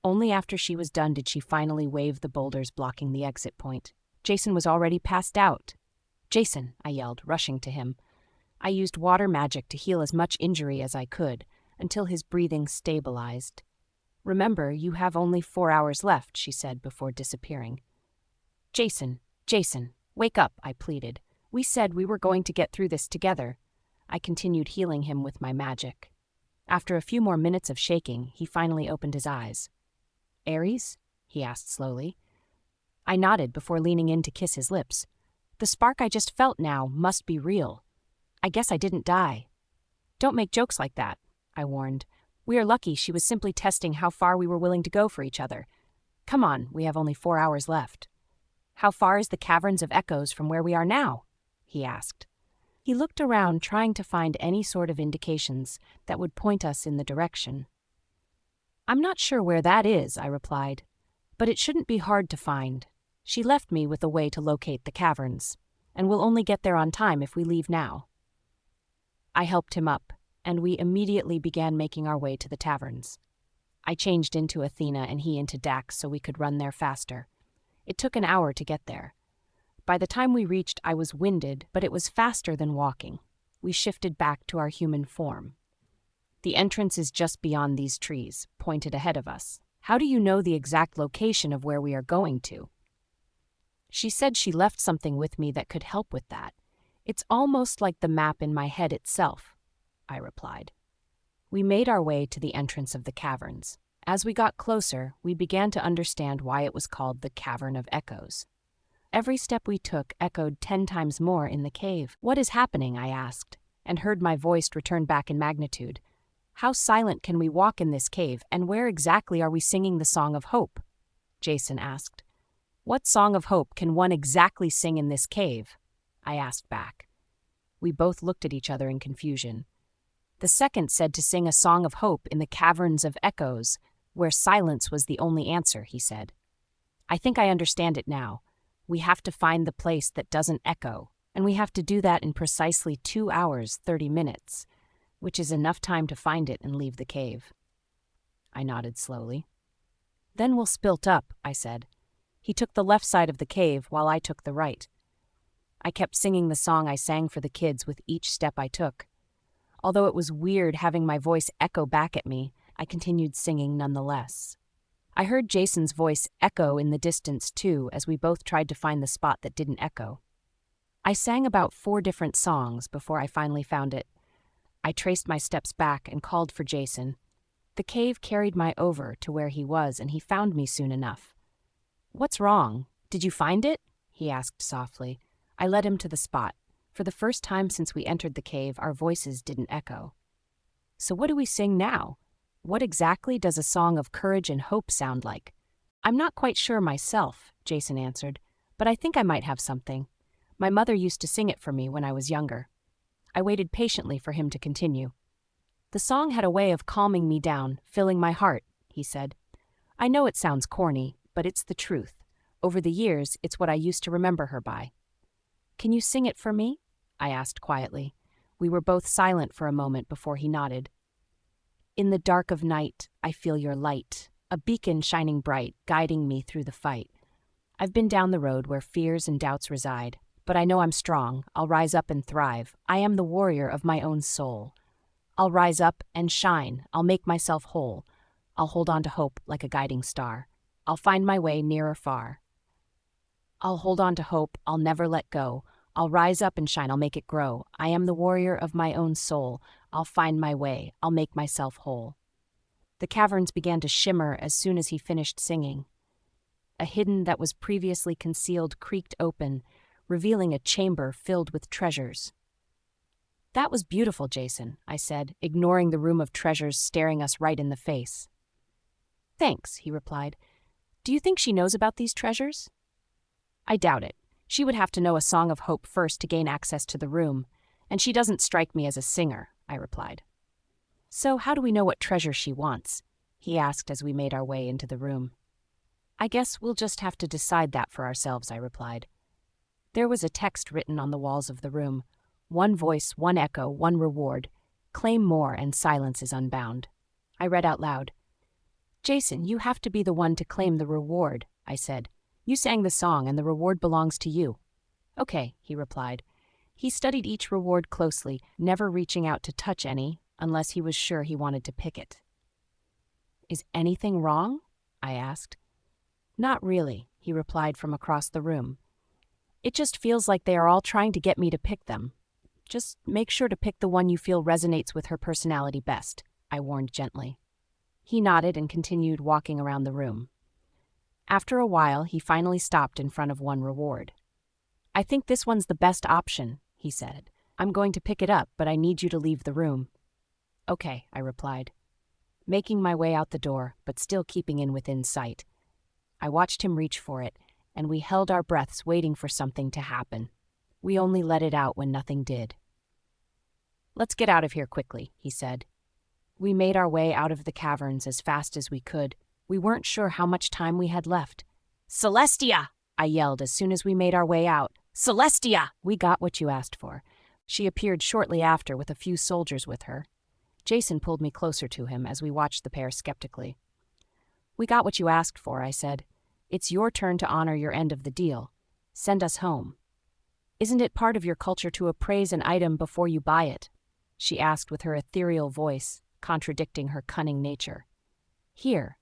Only after she was done did she finally wave the boulders blocking the exit point. Jason was already passed out. "Jason," I yelled, rushing to him. I used water magic to heal as much injury as I could, until his breathing stabilized. "Remember, you have only 4 hours left," she said before disappearing. Jason, wake up," I pleaded. "We said we were going to get through this together." I continued healing him with my magic. After a few more minutes of shaking, he finally opened his eyes. "Ares?" he asked slowly. I nodded before leaning in to kiss his lips. The spark I just felt now must be real. I guess I didn't die. "Don't make jokes like that," I warned. "We are lucky she was simply testing how far we were willing to go for each other. Come on, we have only 4 hours left." "How far is the Caverns of Echoes from where we are now?" he asked. He looked around, trying to find any sort of indications that would point us in the direction. "I'm not sure where that is," I replied, "but it shouldn't be hard to find. She left me with a way to locate the caverns, and we'll only get there on time if we leave now." I helped him up, and we immediately began making our way to the taverns. I changed into Athena and he into Dax so we could run there faster. It took an hour to get there. By the time we reached, I was winded, but it was faster than walking. We shifted back to our human form. "The entrance is just beyond these trees," pointed ahead of us. "How do you know the exact location of where we are going to?" She said she left something with me that could help with that. "It's almost like the map in my head itself," I replied. We made our way to the entrance of the caverns. As we got closer, we began to understand why it was called the Cavern of Echoes. Every step we took echoed 10 times more in the cave. "What is happening?" I asked, and heard my voice return back in magnitude. "How silent can we walk in this cave, and where exactly are we singing the Song of Hope?" Jason asked. "What Song of Hope can one exactly sing in this cave?" I asked back. We both looked at each other in confusion. "The second said to sing a Song of Hope in the Caverns of Echoes, where silence was the only answer," he said. "I think I understand it now. We have to find the place that doesn't echo, and we have to do that in precisely 2 hours, 30 minutes. which is enough time to find it and leave the cave. I nodded slowly. Then we'll split up, I said. He took the left side of the cave while I took the right. I kept singing the song I sang for the kids with each step I took. Although it was weird having my voice echo back at me, I continued singing nonetheless. I heard Jason's voice echo in the distance too as we both tried to find the spot that didn't echo. I sang about 4 different songs before I finally found it. I traced my steps back and called for Jason. The cave carried my over to where he was, and he found me soon enough. "What's wrong? Did you find it?" he asked softly. I led him to the spot. For the first time since we entered the cave, our voices didn't echo. "So what do we sing now? What exactly does a song of courage and hope sound like?" "I'm not quite sure myself," Jason answered, "but I think I might have something. My mother used to sing it for me when I was younger." I waited patiently for him to continue. "The song had a way of calming me down, filling my heart," he said. "I know it sounds corny, but it's the truth. Over the years, it's what I used to remember her by." "Can you sing it for me?" I asked quietly. We were both silent for a moment before he nodded. "In the dark of night, I feel your light, a beacon shining bright, guiding me through the fight. I've been down the road where fears and doubts reside, but I know I'm strong, I'll rise up and thrive. I am the warrior of my own soul. I'll rise up and shine, I'll make myself whole. I'll hold on to hope like a guiding star. I'll find my way near or far. I'll hold on to hope, I'll never let go. I'll rise up and shine, I'll make it grow. I am the warrior of my own soul. I'll find my way, I'll make myself whole." The caverns began to shimmer as soon as he finished singing. A hidden that was previously concealed creaked open, revealing a chamber filled with treasures. "That was beautiful, Jason," I said, ignoring the room of treasures staring us right in the face. "Thanks," he replied. "Do you think she knows about these treasures?" "I doubt it. She would have to know a song of hope first to gain access to the room, and she doesn't strike me as a singer," I replied. "So how do we know what treasure she wants?" he asked as we made our way into the room. "I guess we'll just have to decide that for ourselves," I replied. There was a text written on the walls of the room. "One voice, one echo, one reward. Claim more and silence is unbound." I read out loud. "Jason, you have to be the one to claim the reward," I said. "You sang the song and the reward belongs to you." "Okay," he replied. He studied each reward closely, never reaching out to touch any unless he was sure he wanted to pick it. "Is anything wrong?" I asked. "Not really," he replied from across the room. "It just feels like they are all trying to get me to pick them. Just make sure to pick the one you feel resonates with her personality best," I warned gently. He nodded and continued walking around the room. After a while, he finally stopped in front of one reward. "I think this one's the best option," he said. "I'm going to pick it up, but I need you to leave the room." "Okay," I replied, making my way out the door, but still keeping in within sight. I watched him reach for it, and we held our breaths waiting for something to happen. We only let it out when nothing did. "Let's get out of here quickly," he said. We made our way out of the caverns as fast as we could. We weren't sure how much time we had left. "Celestia!" I yelled as soon as we made our way out. "Celestia!" "We got what you asked for." She appeared shortly after with a few soldiers with her. Jason pulled me closer to him as we watched the pair skeptically. "We got what you asked for," I said. "It's your turn to honor your end of the deal. Send us home." "Isn't it part of your culture to appraise an item before you buy it?" she asked with her ethereal voice, contradicting her cunning nature. "Here."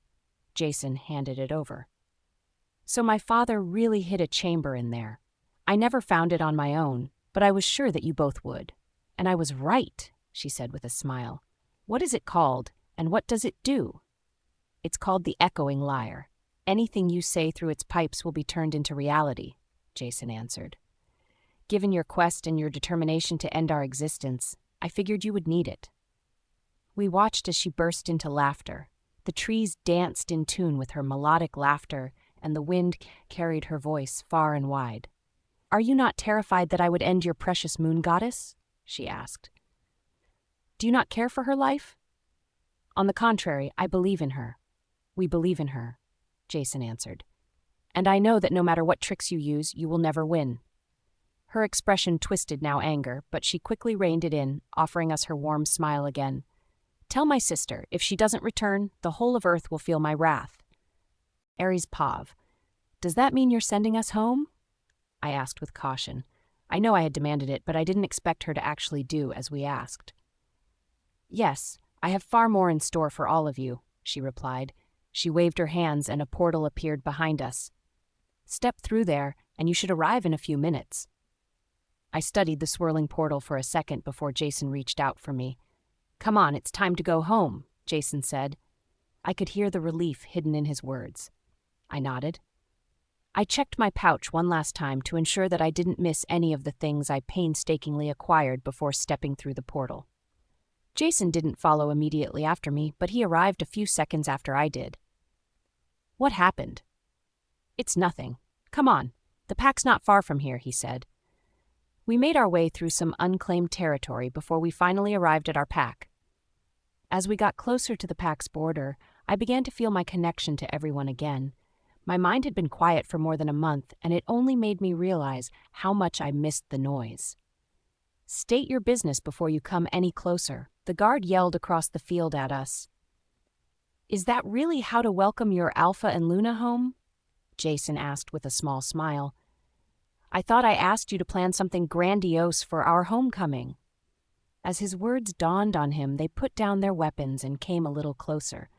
Jason handed it over. "So my father really hid a chamber in there. I never found it on my own, but I was sure that you both would. And I was right," she said with a smile. "What is it called, and what does it do?" "It's called the echoing lyre. Anything you say through its pipes will be turned into reality," Jason answered. "Given your quest and your determination to end our existence, I figured you would need it." We watched as she burst into laughter. The trees danced in tune with her melodic laughter, and the wind carried her voice far and wide. "Are you not terrified that I would end your precious moon goddess?" she asked. "Do you not care for her life?" "On the contrary, I believe in her." "We believe in her," Jason answered. "And I know that no matter what tricks you use, you will never win." Her expression twisted now anger, but she quickly reined it in, offering us her warm smile again. "Tell my sister, if she doesn't return, the whole of Earth will feel my wrath." Aries Pav. "Does that mean you're sending us home?" I asked with caution. I know I had demanded it, but I didn't expect her to actually do as we asked. "Yes, I have far more in store for all of you," she replied. She waved her hands and a portal appeared behind us. "Step through there, and you should arrive in a few minutes." I studied the swirling portal for a second before Jason reached out for me. "Come on, it's time to go home," Jason said. I could hear the relief hidden in his words. I nodded. I checked my pouch one last time to ensure that I didn't miss any of the things I painstakingly acquired before stepping through the portal. Jason didn't follow immediately after me, but he arrived a few seconds after I did. "What happened?" "It's nothing. Come on. The pack's not far from here," he said. We made our way through some unclaimed territory before we finally arrived at our pack. As we got closer to the pack's border, I began to feel my connection to everyone again. My mind had been quiet for more than a month, and it only made me realize how much I missed the noise. "State your business before you come any closer," the guard yelled across the field at us. "Is that really how to welcome your Alpha and Luna home?" Jason asked with a small smile. "I thought I asked you to plan something grandiose for our homecoming." As his words dawned on him, they put down their weapons and came a little closer.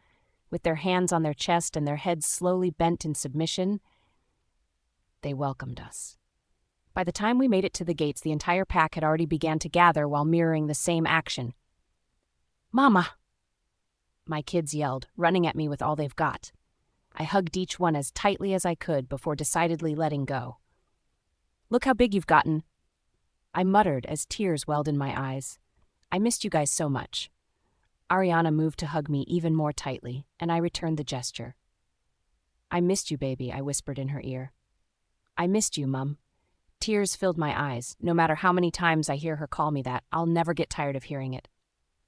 With their hands on their chest and their heads slowly bent in submission, they welcomed us. By the time we made it to the gates, the entire pack had already began to gather while mirroring the same action. "Mama!" my kids yelled, running at me with all they've got. I hugged each one as tightly as I could before decidedly letting go. "Look how big you've gotten," I muttered as tears welled in my eyes. "I missed you guys so much." Ariana moved to hug me even more tightly, and I returned the gesture. "I missed you, baby," I whispered in her ear. "I missed you, Mum." Tears filled my eyes. No matter how many times I hear her call me that, I'll never get tired of hearing it.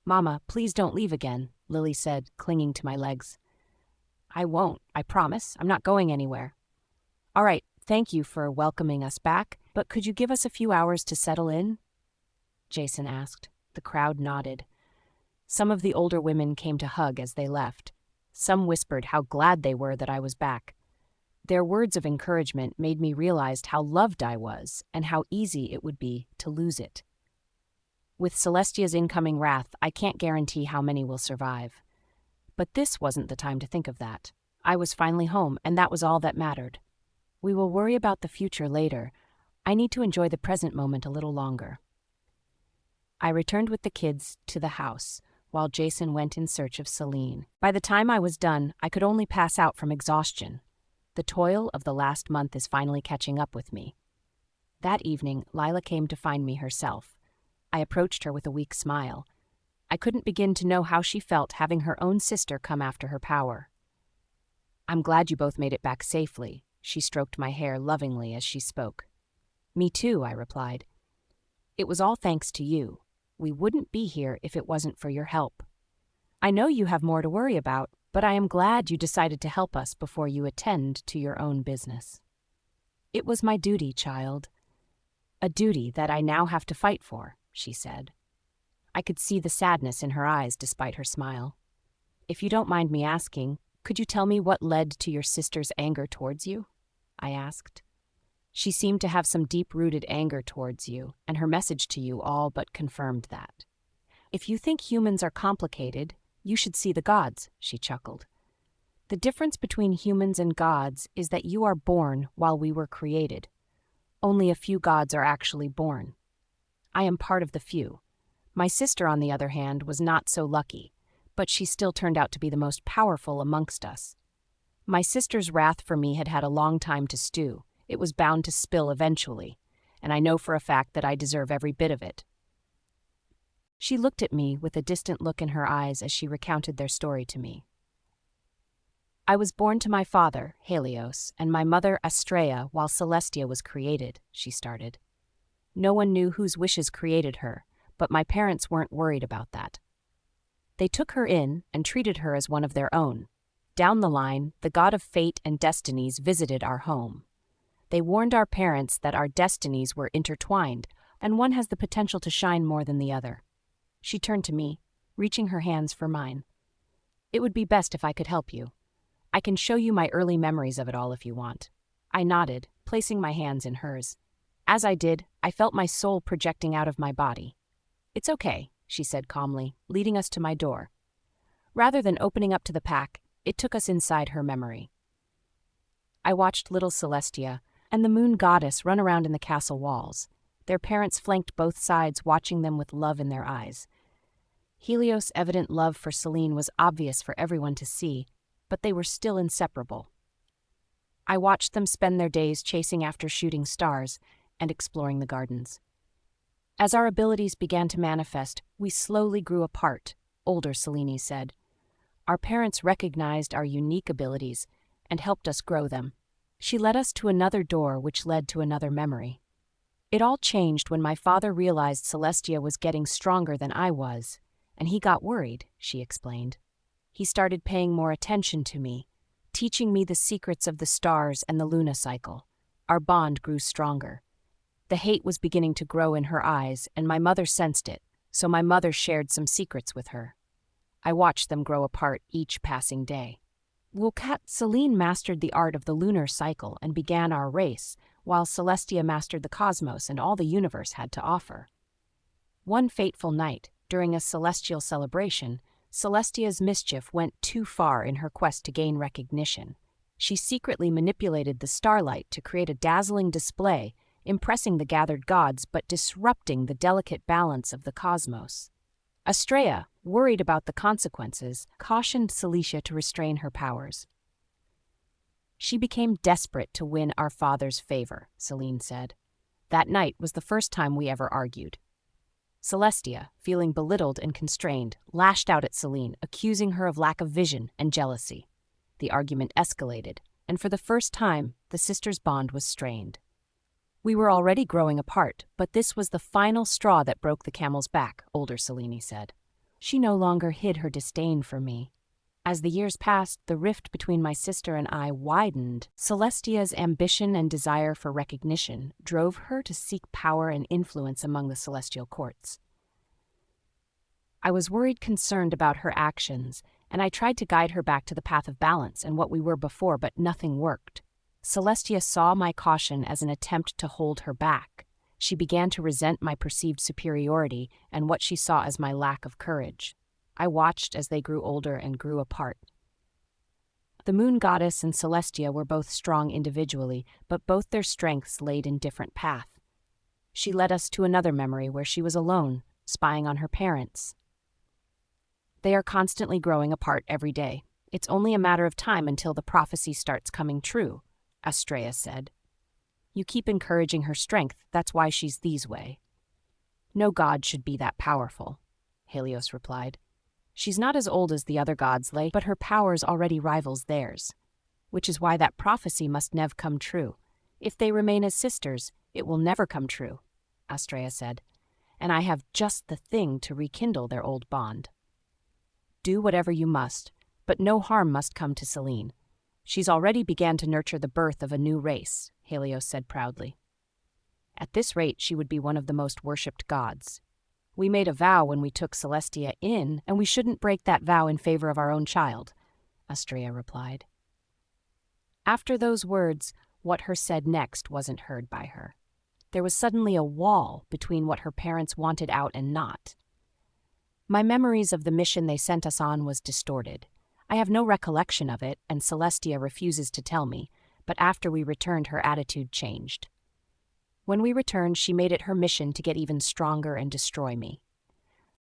"Mama, please don't leave again," Lily said, clinging to my legs. "I won't, I promise. I'm not going anywhere." "All right, thank you for welcoming us back, but could you give us a few hours to settle in?" Jason asked. The crowd nodded. Some of the older women came to hug as they left. Some whispered how glad they were that I was back. Their words of encouragement made me realize how loved I was and how easy it would be to lose it. With Celestia's incoming wrath, I can't guarantee how many will survive. But this wasn't the time to think of that. I was finally home, and that was all that mattered. We will worry about the future later. I need to enjoy the present moment a little longer. I returned with the kids to the house, while Jason went in search of Celine. By the time I was done, I could only pass out from exhaustion. The toil of the last month is finally catching up with me. That evening, Lila came to find me herself. I approached her with a weak smile. I couldn't begin to know how she felt having her own sister come after her power. "I'm glad you both made it back safely," she stroked my hair lovingly as she spoke. "Me too," I replied. "It was all thanks to you. We wouldn't be here if it wasn't for your help. I know you have more to worry about, but I am glad you decided to help us before you attend to your own business." "It was my duty, child. A duty that I now have to fight for," she said. I could see the sadness in her eyes despite her smile. "If you don't mind me asking, could you tell me what led to your sister's anger towards you?" I asked. "She seemed to have some deep-rooted anger towards you, and her message to you all but confirmed that. If you think humans are complicated, you should see the gods," she chuckled. "The difference between humans and gods is that you are born while we were created. Only a few gods are actually born. I am part of the few. My sister, on the other hand, was not so lucky, but she still turned out to be the most powerful amongst us. My sister's wrath for me had had a long time to stew. It was bound to spill eventually, and I know for a fact that I deserve every bit of it." She looked at me with a distant look in her eyes as she recounted their story to me. "I was born to my father, Helios, and my mother, Astrea, while Celestia was created," she started. "No one knew whose wishes created her, but my parents weren't worried about that. They took her in and treated her as one of their own. Down the line, the god of fate and destinies visited our home. They warned our parents that our destinies were intertwined, and one has the potential to shine more than the other. She turned to me, reaching her hands for mine. It would be best if I could help you. I can show you my early memories of it all if you want. I nodded, placing my hands in hers. As I did, I felt my soul projecting out of my body. It's okay, she said calmly, leading us to my door. Rather than opening up to the pack, it took us inside her memory. I watched little Celestia and the moon goddess run around in the castle walls. Their parents flanked both sides, watching them with love in their eyes. Helios' evident love for Celine was obvious for everyone to see, but they were still inseparable. I watched them spend their days chasing after shooting stars and exploring the gardens. As our abilities began to manifest, we slowly grew apart, older Selene said. Our parents recognized our unique abilities and helped us grow them. She led us to another door which led to another memory. It all changed when my father realized Celestia was getting stronger than I was, and he got worried, she explained. He started paying more attention to me, teaching me the secrets of the stars and the Luna cycle. Our bond grew stronger. The hate was beginning to grow in her eyes, and my mother sensed it, so my mother shared some secrets with her. I watched them grow apart each passing day. Celine mastered the art of the lunar cycle and began our race, while Celestia mastered the cosmos and all the universe had to offer. One fateful night, during a celestial celebration, Celestia's mischief went too far in her quest to gain recognition. She secretly manipulated the starlight to create a dazzling display, impressing the gathered gods but disrupting the delicate balance of the cosmos. Astrea, worried about the consequences, cautioned Celicia to restrain her powers. She became desperate to win our father's favor, Celine said. That night was the first time we ever argued. Celestia, feeling belittled and constrained, lashed out at Celine, accusing her of lack of vision and jealousy. The argument escalated, and for the first time, the sisters' bond was strained. We were already growing apart, but this was the final straw that broke the camel's back, older Selene said. She no longer hid her disdain for me. As the years passed, the rift between my sister and I widened. Celestia's ambition and desire for recognition drove her to seek power and influence among the celestial courts. I was concerned about her actions, and I tried to guide her back to the path of balance and what we were before, but nothing worked. Celestia saw my caution as an attempt to hold her back. She began to resent my perceived superiority and what she saw as my lack of courage. I watched as they grew older and grew apart. The moon goddess and Celestia were both strong individually, but both their strengths laid in different paths. She led us to another memory where she was alone, spying on her parents. They are constantly growing apart every day. It's only a matter of time until the prophecy starts coming true, Astrea said. You keep encouraging her strength, that's why she's these way. No god should be that powerful, Helios replied. She's not as old as the other gods, but her powers already rivals theirs, which is why that prophecy must never come true. If they remain as sisters, it will never come true, Astrea said, and I have just the thing to rekindle their old bond. Do whatever you must, but no harm must come to Selene. She's already began to nurture the birth of a new race, Helios said proudly. At this rate, she would be one of the most worshipped gods. We made a vow when we took Celestia in, and we shouldn't break that vow in favor of our own child, Astrea replied. After those words, what her said next wasn't heard by her. There was suddenly a wall between what her parents wanted out and not. My memories of the mission they sent us on was distorted. I have no recollection of it, and Celestia refuses to tell me, but after we returned, her attitude changed. When we returned, she made it her mission to get even stronger and destroy me.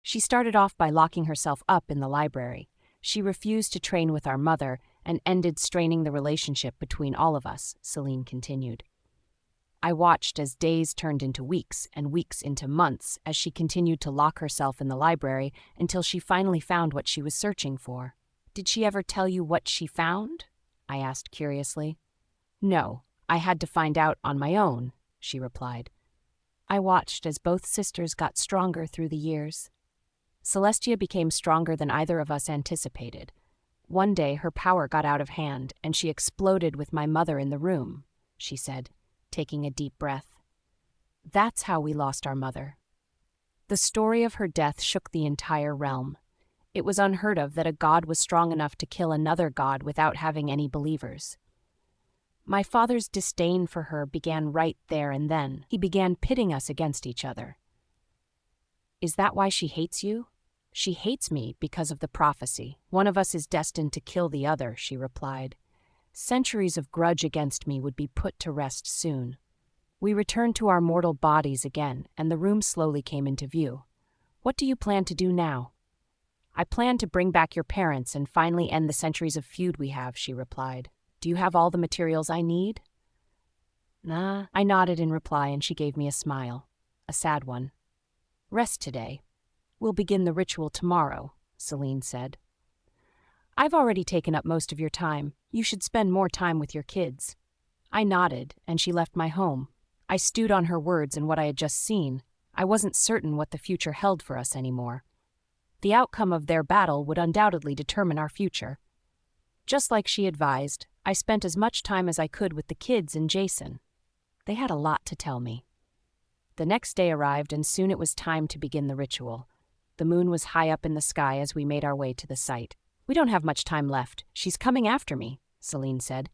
She started off by locking herself up in the library. She refused to train with our mother and ended straining the relationship between all of us, Selene continued. I watched as days turned into weeks and weeks into months as she continued to lock herself in the library until she finally found what she was searching for. Did she ever tell you what she found? I asked curiously. No, I had to find out on my own, she replied. I watched as both sisters got stronger through the years. Celestia became stronger than either of us anticipated. One day her power got out of hand and she exploded with my mother in the room, she said. taking a deep breath. That's how we lost our mother. The story of her death shook the entire realm. It was unheard of that a god was strong enough to kill another god without having any believers. My father's disdain for her began right there and then. He began pitting us against each other. Is that why she hates you? She hates me because of the prophecy. One of us is destined to kill the other, she replied. Centuries of grudge against me would be put to rest soon. We returned to our mortal bodies again, and the room slowly came into view. What do you plan to do now? I plan to bring back your parents and finally end the centuries of feud we have, she replied. Do you have all the materials I need? Nah. I nodded in reply, and she gave me a smile. A sad one. Rest today. We'll begin the ritual tomorrow, Celine said. I've already taken up most of your time. You should spend more time with your kids. I nodded, and she left my home. I stewed on her words and what I had just seen. I wasn't certain what the future held for us anymore. The outcome of their battle would undoubtedly determine our future. Just like she advised, I spent as much time as I could with the kids and Jason. They had a lot to tell me. The next day arrived, and soon it was time to begin the ritual. The moon was high up in the sky as we made our way to the site. We don't have much time left. She's coming after me, Celine said.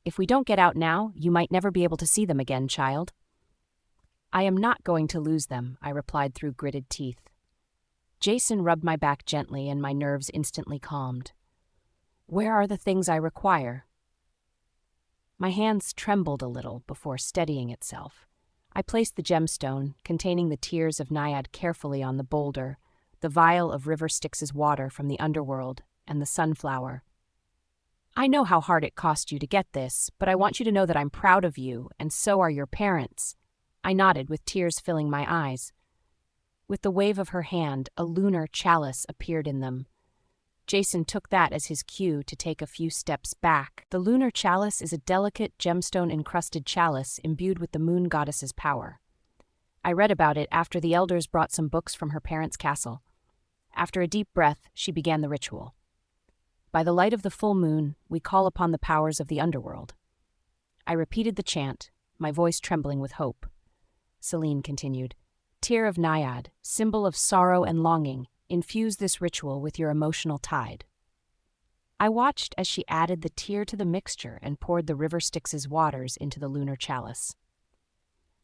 If we don't get out now, you might never be able to see them again, child. I am not going to lose them, I replied through gritted teeth. Jason rubbed my back gently, and my nerves instantly calmed. Where are the things I require? My hands trembled a little before steadying itself. I placed the gemstone, containing the tears of Naiad, carefully on the boulder, the vial of River Styx's water from the underworld, and the sunflower. I know how hard it cost you to get this, but I want you to know that I'm proud of you, and so are your parents. I nodded, with tears filling my eyes. With the wave of her hand, a lunar chalice appeared in them. Jason took that as his cue to take a few steps back. The lunar chalice is a delicate, gemstone-encrusted chalice imbued with the moon goddess's power. I read about it after the elders brought some books from her parents' castle. After a deep breath, she began the ritual. By the light of the full moon, we call upon the powers of the underworld. I repeated the chant, my voice trembling with hope. Celine continued, Tear of Naiad, symbol of sorrow and longing, infuse this ritual with your emotional tide. I watched as she added the tear to the mixture and poured the River Styx's waters into the lunar chalice.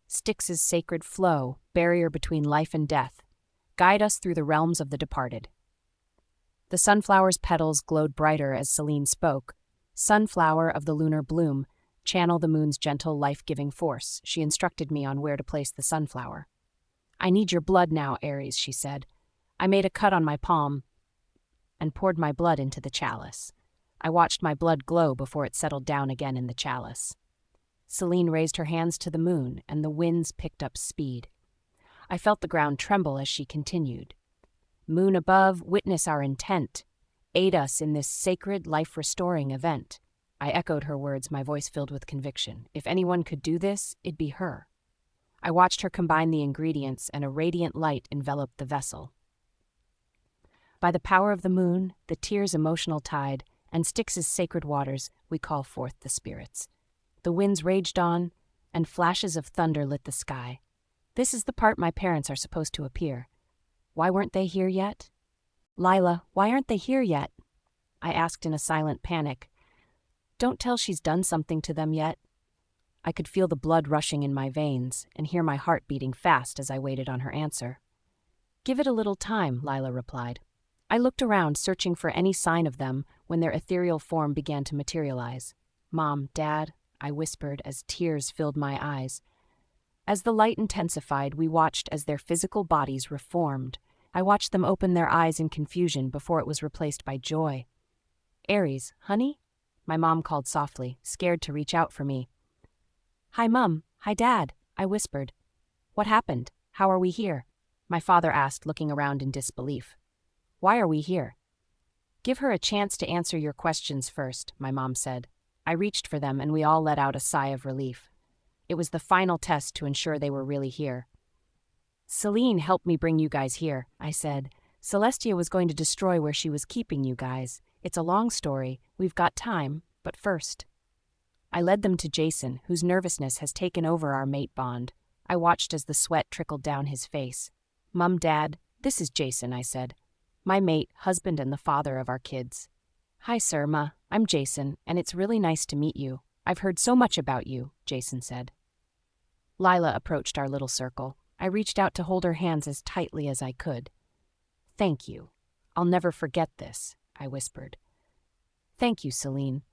Styx's sacred flow, barrier between life and death, guide us through the realms of the departed. The sunflower's petals glowed brighter as Celine spoke. Sunflower of the lunar bloom, channel the moon's gentle, life-giving force. She instructed me on where to place the sunflower. I need your blood now, Ares, she said. I made a cut on my palm and poured my blood into the chalice. I watched my blood glow before it settled down again in the chalice. Celine raised her hands to the moon, and the winds picked up speed. I felt the ground tremble as she continued. Moon above, witness our intent. Aid us in this sacred, life-restoring event. I echoed her words, my voice filled with conviction. If anyone could do this, it'd be her. I watched her combine the ingredients, and a radiant light enveloped the vessel. By the power of the moon, the tear's emotional tide, and Styx's sacred waters, we call forth the spirits. The winds raged on, and flashes of thunder lit the sky. This is the part my parents are supposed to appear. Why weren't they here yet? Lila, why aren't they here yet? I asked in a silent panic. Don't tell she's done something to them yet. I could feel the blood rushing in my veins and hear my heart beating fast as I waited on her answer. Give it a little time, Lila replied. I looked around, searching for any sign of them when their ethereal form began to materialize. Mom, Dad, I whispered as tears filled my eyes. As the light intensified, we watched as their physical bodies reformed. I watched them open their eyes in confusion before it was replaced by joy. Ares, honey? My mom called softly, scared to reach out for me. Hi, Mum. Hi, Dad, I whispered. What happened? How are we here? My father asked, looking around in disbelief. Why are we here? Give her a chance to answer your questions first, my mom said. I reached for them, and we all let out a sigh of relief. It was the final test to ensure they were really here. Celine helped me bring you guys here, I said. Celestia was going to destroy where she was keeping you guys. It's a long story. We've got time, but first. I led them to Jason, whose nervousness has taken over our mate bond. I watched as the sweat trickled down his face. "Mum, Dad, this is Jason," I said. "My mate, husband, and the father of our kids." "Hi, sir, Ma. I'm Jason, and it's really nice to meet you. I've heard so much about you," Jason said. Lila approached our little circle. I reached out to hold her hands as tightly as I could. "Thank you. I'll never forget this," I whispered. "Thank you, Celine.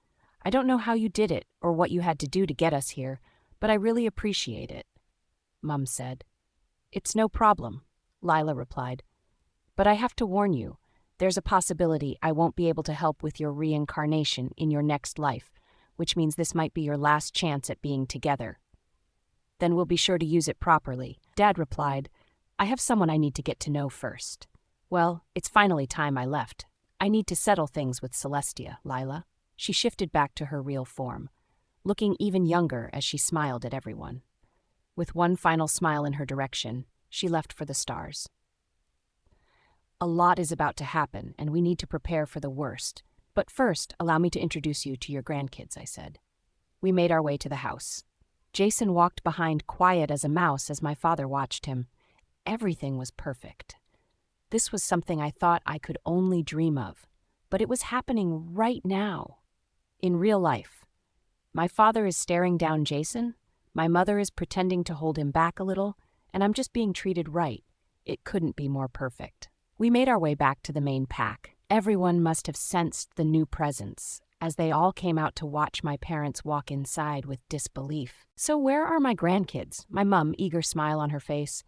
I don't know how you did it or what you had to do to get us here, but I really appreciate it," Mum said. "It's no problem," Lila replied. "But I have to warn you, there's a possibility I won't be able to help with your reincarnation in your next life, which means this might be your last chance at being together." "Then we'll be sure to use it properly," Dad replied. "I have someone I need to get to know first. Well, it's finally time I left. I need to settle things with Celestia, Lila." She shifted back to her real form, looking even younger as she smiled at everyone. With one final smile in her direction, she left for the stars. "A lot is about to happen, and we need to prepare for the worst. But first, allow me to introduce you to your grandkids," I said. We made our way to the house. Jason walked behind quiet as a mouse as my father watched him. Everything was perfect. This was something I thought I could only dream of, but it was happening right now. In real life. My father is staring down Jason, my mother is pretending to hold him back a little, and I'm just being treated right. It couldn't be more perfect. We made our way back to the main pack. Everyone must have sensed the new presence, as they all came out to watch my parents walk inside with disbelief. "So where are my grandkids?" My mum, eager smile on her face.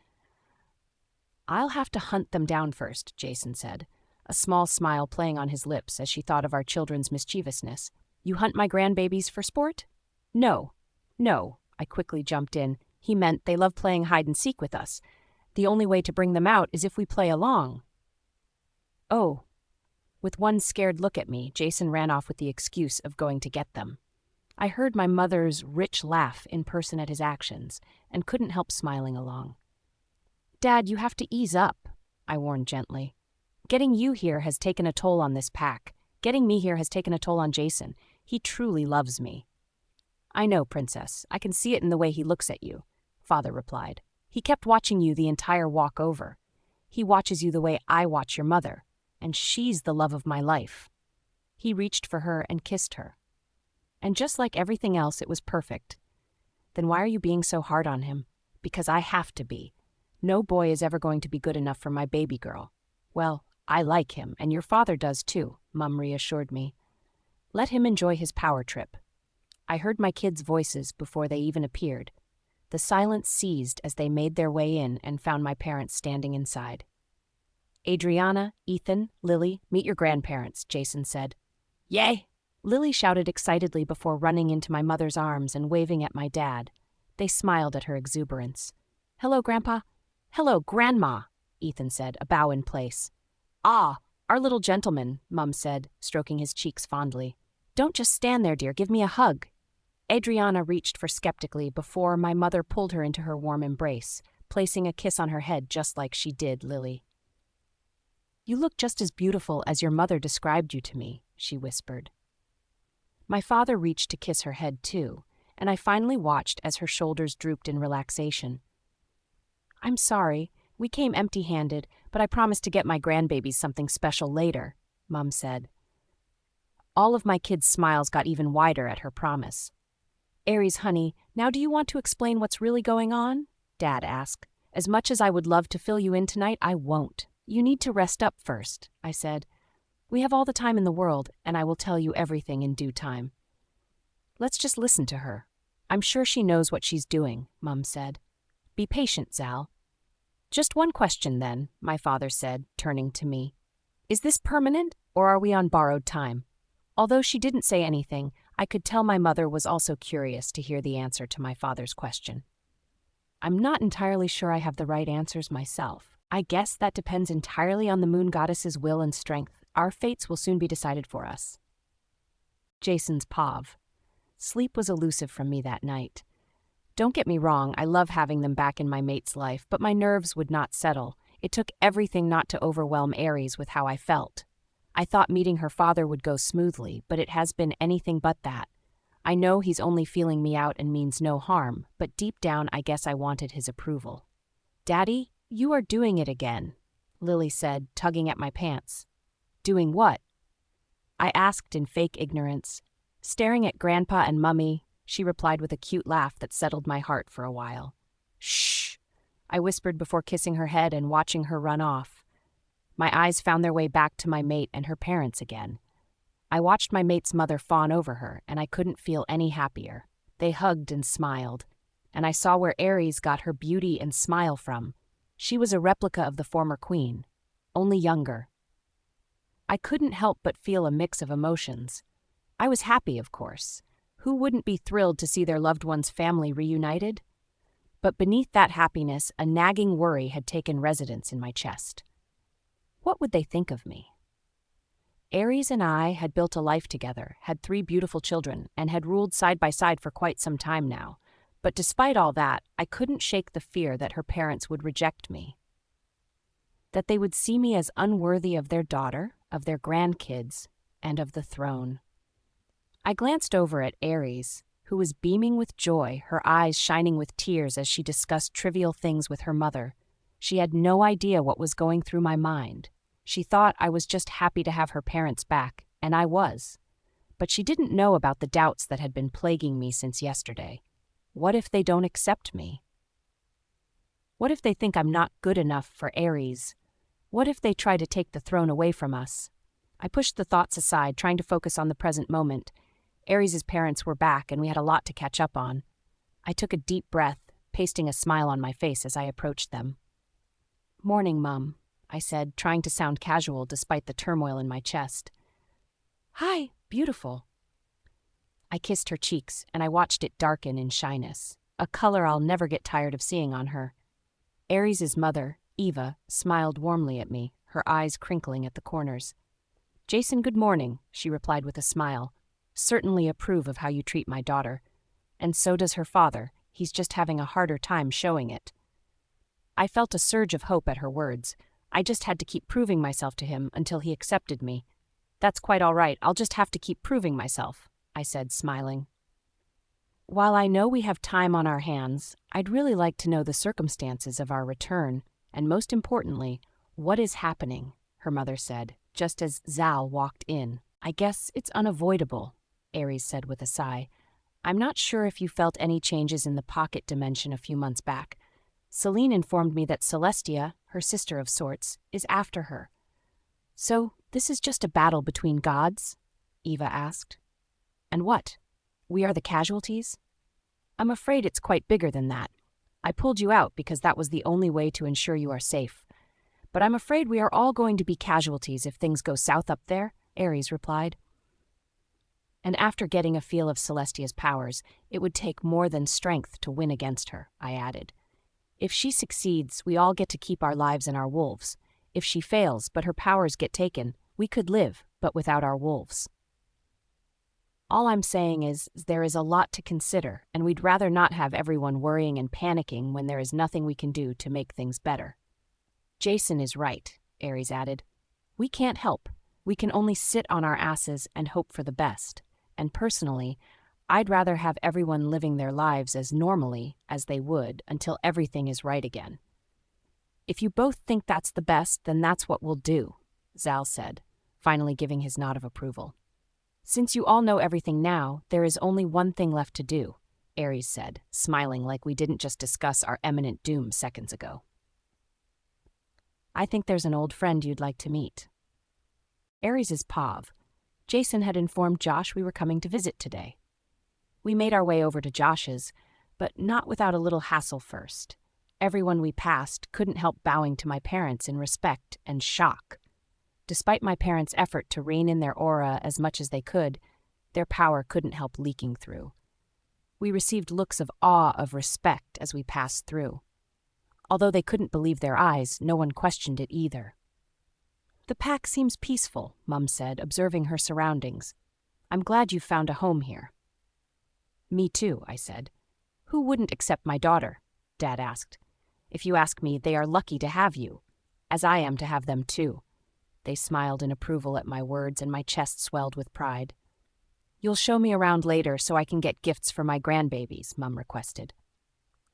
"I'll have to hunt them down first," Jason said, a small smile playing on his lips as she thought of our children's mischievousness. "You hunt my grandbabies for sport?" No, I quickly jumped in. He meant they love playing hide-and-seek with us. The only way to bring them out is if we play along." "Oh." With one scared look at me, Jason ran off with the excuse of going to get them. I heard my mother's rich laugh in person at his actions and couldn't help smiling along. "Dad, you have to ease up," I warned gently. "Getting you here has taken a toll on this pack. Getting me here has taken a toll on Jason. He truly loves me." "I know, Princess. I can see it in the way he looks at you," Father replied. "He kept watching you the entire walk over. He watches you the way I watch your mother, and she's the love of my life." He reached for her and kissed her. And just like everything else, it was perfect. "Then why are you being so hard on him?" "Because I have to be. No boy is ever going to be good enough for my baby girl." "Well, I like him, and your father does too," Mum reassured me. "Let him enjoy his power trip." I heard my kids' voices before they even appeared. The silence ceased as they made their way in and found my parents standing inside. "Adriana, Ethan, Lily, meet your grandparents," Jason said. "Yay!" Lily shouted excitedly before running into my mother's arms and waving at my dad. They smiled at her exuberance. "Hello, Grandpa." "Hello, Grandma," Ethan said, a bow in place. "Ah, our little gentleman," Mum said, stroking his cheeks fondly. "Don't just stand there, dear. Give me a hug." Adriana reached for skeptically before my mother pulled her into her warm embrace, placing a kiss on her head just like she did Lily. "You look just as beautiful as your mother described you to me," she whispered. My father reached to kiss her head too, and I finally watched as her shoulders drooped in relaxation. "I'm sorry. We came empty-handed, but I promised to get my grandbabies something special later," Mum said. All of my kids' smiles got even wider at her promise. "Aries, honey, now do you want to explain what's really going on?" Dad asked. "As much as I would love to fill you in tonight, I won't. You need to rest up first," I said. "We have all the time in the world, and I will tell you everything in due time." "Let's just listen to her. I'm sure she knows what she's doing," Mum said. "Be patient, Zal." "Just one question, then," my father said, turning to me. "Is this permanent, or are we on borrowed time?" Although she didn't say anything, I could tell my mother was also curious to hear the answer to my father's question. "I'm not entirely sure I have the right answers myself. I guess that depends entirely on the moon goddess's will and strength. Our fates will soon be decided for us." Jason's pav. Sleep was elusive from me that night. Don't get me wrong, I love having them back in my mate's life, but my nerves would not settle. It took everything not to overwhelm Aries with how I felt. I thought meeting her father would go smoothly, but it has been anything but that. I know he's only feeling me out and means no harm, but deep down I guess I wanted his approval. "Daddy, you are doing it again," Lily said, tugging at my pants. "Doing what?" I asked in fake ignorance. Staring at Grandpa and Mummy, she replied with a cute laugh that settled my heart for a while. "Shh," I whispered before kissing her head and watching her run off. My eyes found their way back to my mate and her parents again. I watched my mate's mother fawn over her, and I couldn't feel any happier. They hugged and smiled, and I saw where Aries got her beauty and smile from. She was a replica of the former queen, only younger. I couldn't help but feel a mix of emotions. I was happy, of course. Who wouldn't be thrilled to see their loved one's family reunited? But beneath that happiness, a nagging worry had taken residence in my chest. What would they think of me? Aries and I had built a life together, had 3 beautiful children, and had ruled side by side for quite some time now. But despite all that, I couldn't shake the fear that her parents would reject me. That they would see me as unworthy of their daughter, of their grandkids, and of the throne. I glanced over at Aries, who was beaming with joy, her eyes shining with tears as she discussed trivial things with her mother. She had no idea what was going through my mind. She thought I was just happy to have her parents back, and I was. But she didn't know about the doubts that had been plaguing me since yesterday. What if they don't accept me? What if they think I'm not good enough for Aries? What if they try to take the throne away from us? I pushed the thoughts aside, trying to focus on the present moment. Aries' parents were back, and we had a lot to catch up on. I took a deep breath, pasting a smile on my face as I approached them. "Morning, Mum," I said, trying to sound casual despite the turmoil in my chest. "Hi, beautiful." I kissed her cheeks, and I watched it darken in shyness, a color I'll never get tired of seeing on her. Aries' mother, Eva, smiled warmly at me, her eyes crinkling at the corners. "Jason, good morning," she replied with a smile. "Certainly approve of how you treat my daughter. And so does her father. He's just having a harder time showing it." I felt a surge of hope at her words. I just had to keep proving myself to him until he accepted me. "That's quite all right. I'll just have to keep proving myself," I said, smiling. "While I know we have time on our hands, I'd really like to know the circumstances of our return, and most importantly, what is happening," her mother said, just as Zal walked in. "I guess it's unavoidable," Aries said with a sigh. "I'm not sure if you felt any changes in the pocket dimension a few months back. Celine informed me that Celestia, her sister of sorts, is after her." "So, this is just a battle between gods?" Eva asked. "And what? We are the casualties?" "I'm afraid it's quite bigger than that. I pulled you out because that was the only way to ensure you are safe. But I'm afraid we are all going to be casualties if things go south up there," Aries replied. "And after getting a feel of Celestia's powers, it would take more than strength to win against her," I added. "If she succeeds, we all get to keep our lives and our wolves. If she fails, but her powers get taken, we could live, but without our wolves. All I'm saying is there is a lot to consider, and we'd rather not have everyone worrying and panicking when there is nothing we can do to make things better." "Jason is right," Aries added. "We can't help. We can only sit on our asses and hope for the best. And personally, I'd rather have everyone living their lives as normally as they would until everything is right again." "If you both think that's the best, then that's what we'll do," Zal said, finally giving his nod of approval. "Since you all know everything now, there is only one thing left to do," Aries said, smiling like we didn't just discuss our imminent doom seconds ago. "I think there's an old friend you'd like to meet." Aries is Pav. Jason had informed Josh we were coming to visit today. We made our way over to Josh's, but not without a little hassle first. Everyone we passed couldn't help bowing to my parents in respect and shock. Despite my parents' effort to rein in their aura as much as they could, their power couldn't help leaking through. We received looks of awe, of respect as we passed through. Although they couldn't believe their eyes, no one questioned it either. "The pack seems peaceful," Mum said, observing her surroundings. "I'm glad you've found a home here." "Me too," I said. "Who wouldn't accept my daughter?" Dad asked. "If you ask me, they are lucky to have you, as I am to have them too." They smiled in approval at my words, and my chest swelled with pride. You'll show me around later so I can get gifts for my grandbabies, Mum requested.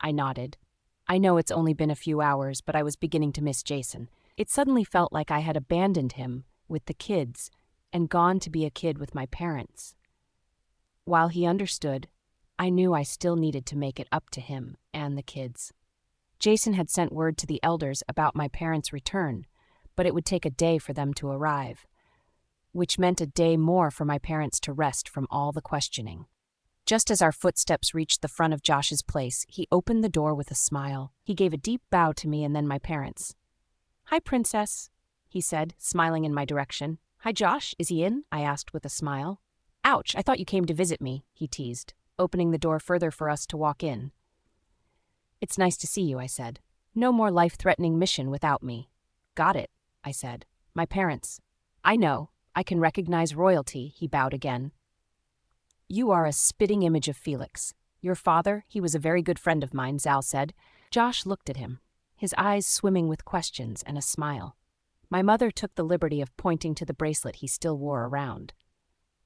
I nodded. I know it's only been a few hours, but I was beginning to miss Jason. It suddenly felt like I had abandoned him with the kids and gone to be a kid with my parents. While he understood, I knew I still needed to make it up to him and the kids. Jason had sent word to the elders about my parents' return, but it would take a day for them to arrive, which meant a day more for my parents to rest from all the questioning. Just as our footsteps reached the front of Josh's place, he opened the door with a smile. He gave a deep bow to me and then my parents. "Hi, Princess," he said, smiling in my direction. "Hi, Josh. Is he in?" I asked with a smile. "Ouch, I thought you came to visit me," he teased, opening the door further for us to walk in. "It's nice to see you," I said. "No more life-threatening mission without me." "Got it," I said. "My parents." "I know. I can recognize royalty," he bowed again. "You are a spitting image of Felix. Your father, he was a very good friend of mine," Zal said. Josh looked at him, his eyes swimming with questions and a smile. My mother took the liberty of pointing to the bracelet he still wore around.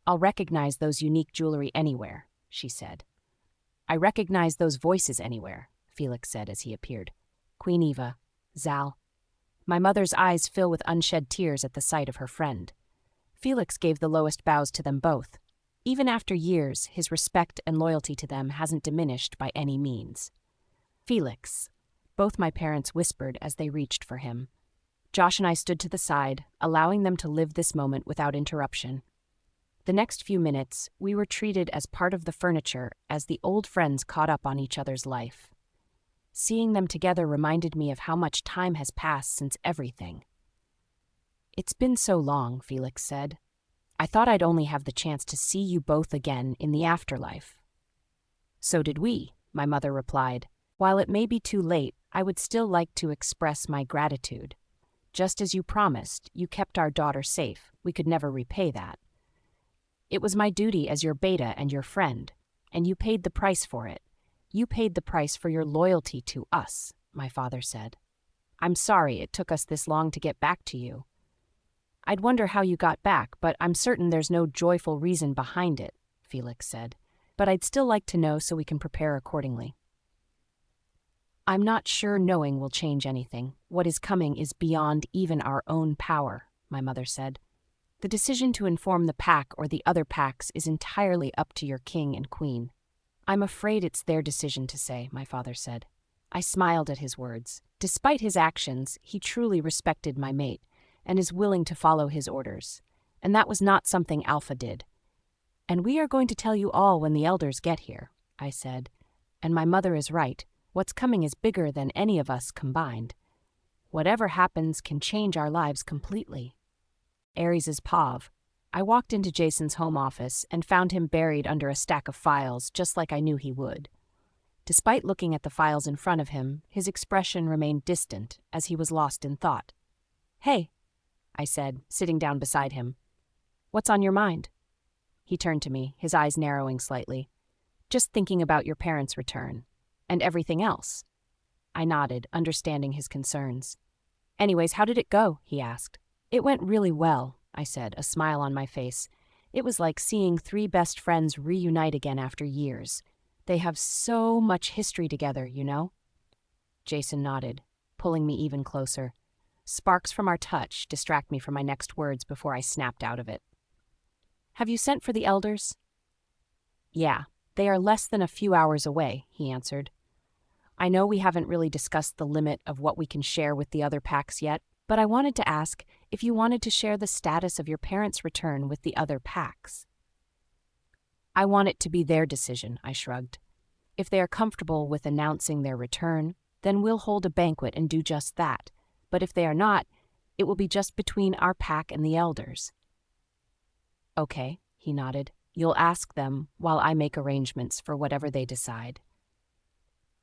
"I'll recognize those unique jewelry anywhere," she said. "I recognize those voices anywhere," Felix said as he appeared. "Queen Eva, Zal." My mother's eyes fill with unshed tears at the sight of her friend. Felix gave the lowest bows to them both. Even after years, his respect and loyalty to them hasn't diminished by any means. "Felix," both my parents whispered as they reached for him. Josh and I stood to the side, allowing them to live this moment without interruption. The next few minutes, we were treated as part of the furniture as the old friends caught up on each other's life. Seeing them together reminded me of how much time has passed since everything. "It's been so long," Felix said. "I thought I'd only have the chance to see you both again in the afterlife." "So did we," my mother replied. "While it may be too late, I would still like to express my gratitude. Just as you promised, you kept our daughter safe. We could never repay that. It was my duty as your beta and your friend, and you paid the price for it. You paid the price for your loyalty to us," my father said. "I'm sorry it took us this long to get back to you. I'd wonder how you got back, but I'm certain there's no joyful reason behind it," Felix said. "But I'd still like to know so we can prepare accordingly." "I'm not sure knowing will change anything. What is coming is beyond even our own power," my mother said. "The decision to inform the pack or the other packs is entirely up to your king and queen." "I'm afraid it's their decision to say," my father said. I smiled at his words. Despite his actions, he truly respected my mate and is willing to follow his orders. And that was not something Alpha did. "And we are going to tell you all when the elders get here," I said. "And my mother is right. What's coming is bigger than any of us combined. Whatever happens can change our lives completely." Aries' Pav. I walked into Jason's home office and found him buried under a stack of files, just like I knew he would. Despite looking at the files in front of him, his expression remained distant as he was lost in thought. "Hey," I said, sitting down beside him. "What's on your mind?" He turned to me, his eyes narrowing slightly. "Just thinking about your parents' return. And everything else." I nodded, understanding his concerns. "Anyways, how did it go?" he asked. "It went really well," I said, a smile on my face. It was like seeing three best friends reunite again after years. They have so much history together, you know? Jason nodded, pulling me even closer. Sparks from our touch distract me from my next words before I snapped out of it. "Have you sent for the elders?" "Yeah, they are less than a few hours away," he answered. "I know we haven't really discussed the limit of what we can share with the other packs yet, but I wanted to ask if you wanted to share the status of your parents' return with the other packs." "I want it to be their decision," I shrugged. "If they are comfortable with announcing their return, then we'll hold a banquet and do just that. But if they are not, it will be just between our pack and the elders." "Okay," he nodded. "You'll ask them while I make arrangements for whatever they decide."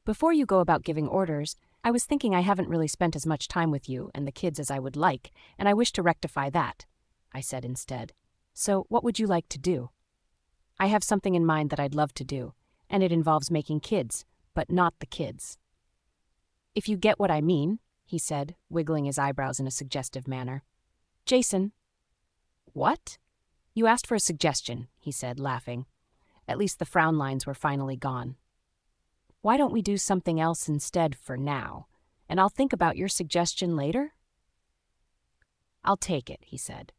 "Before you go about giving orders, I was thinking I haven't really spent as much time with you and the kids as I would like, and I wish to rectify that," I said instead. "So what would you like to do?" "I have something in mind that I'd love to do, and it involves making kids, but not the kids." "If you get what I mean," he said, wiggling his eyebrows in a suggestive manner. "Jason." "What?" You asked for a suggestion, he said, laughing. At least the frown lines were finally gone. Why don't we do something else instead for now, and I'll think about your suggestion later? I'll take it, he said.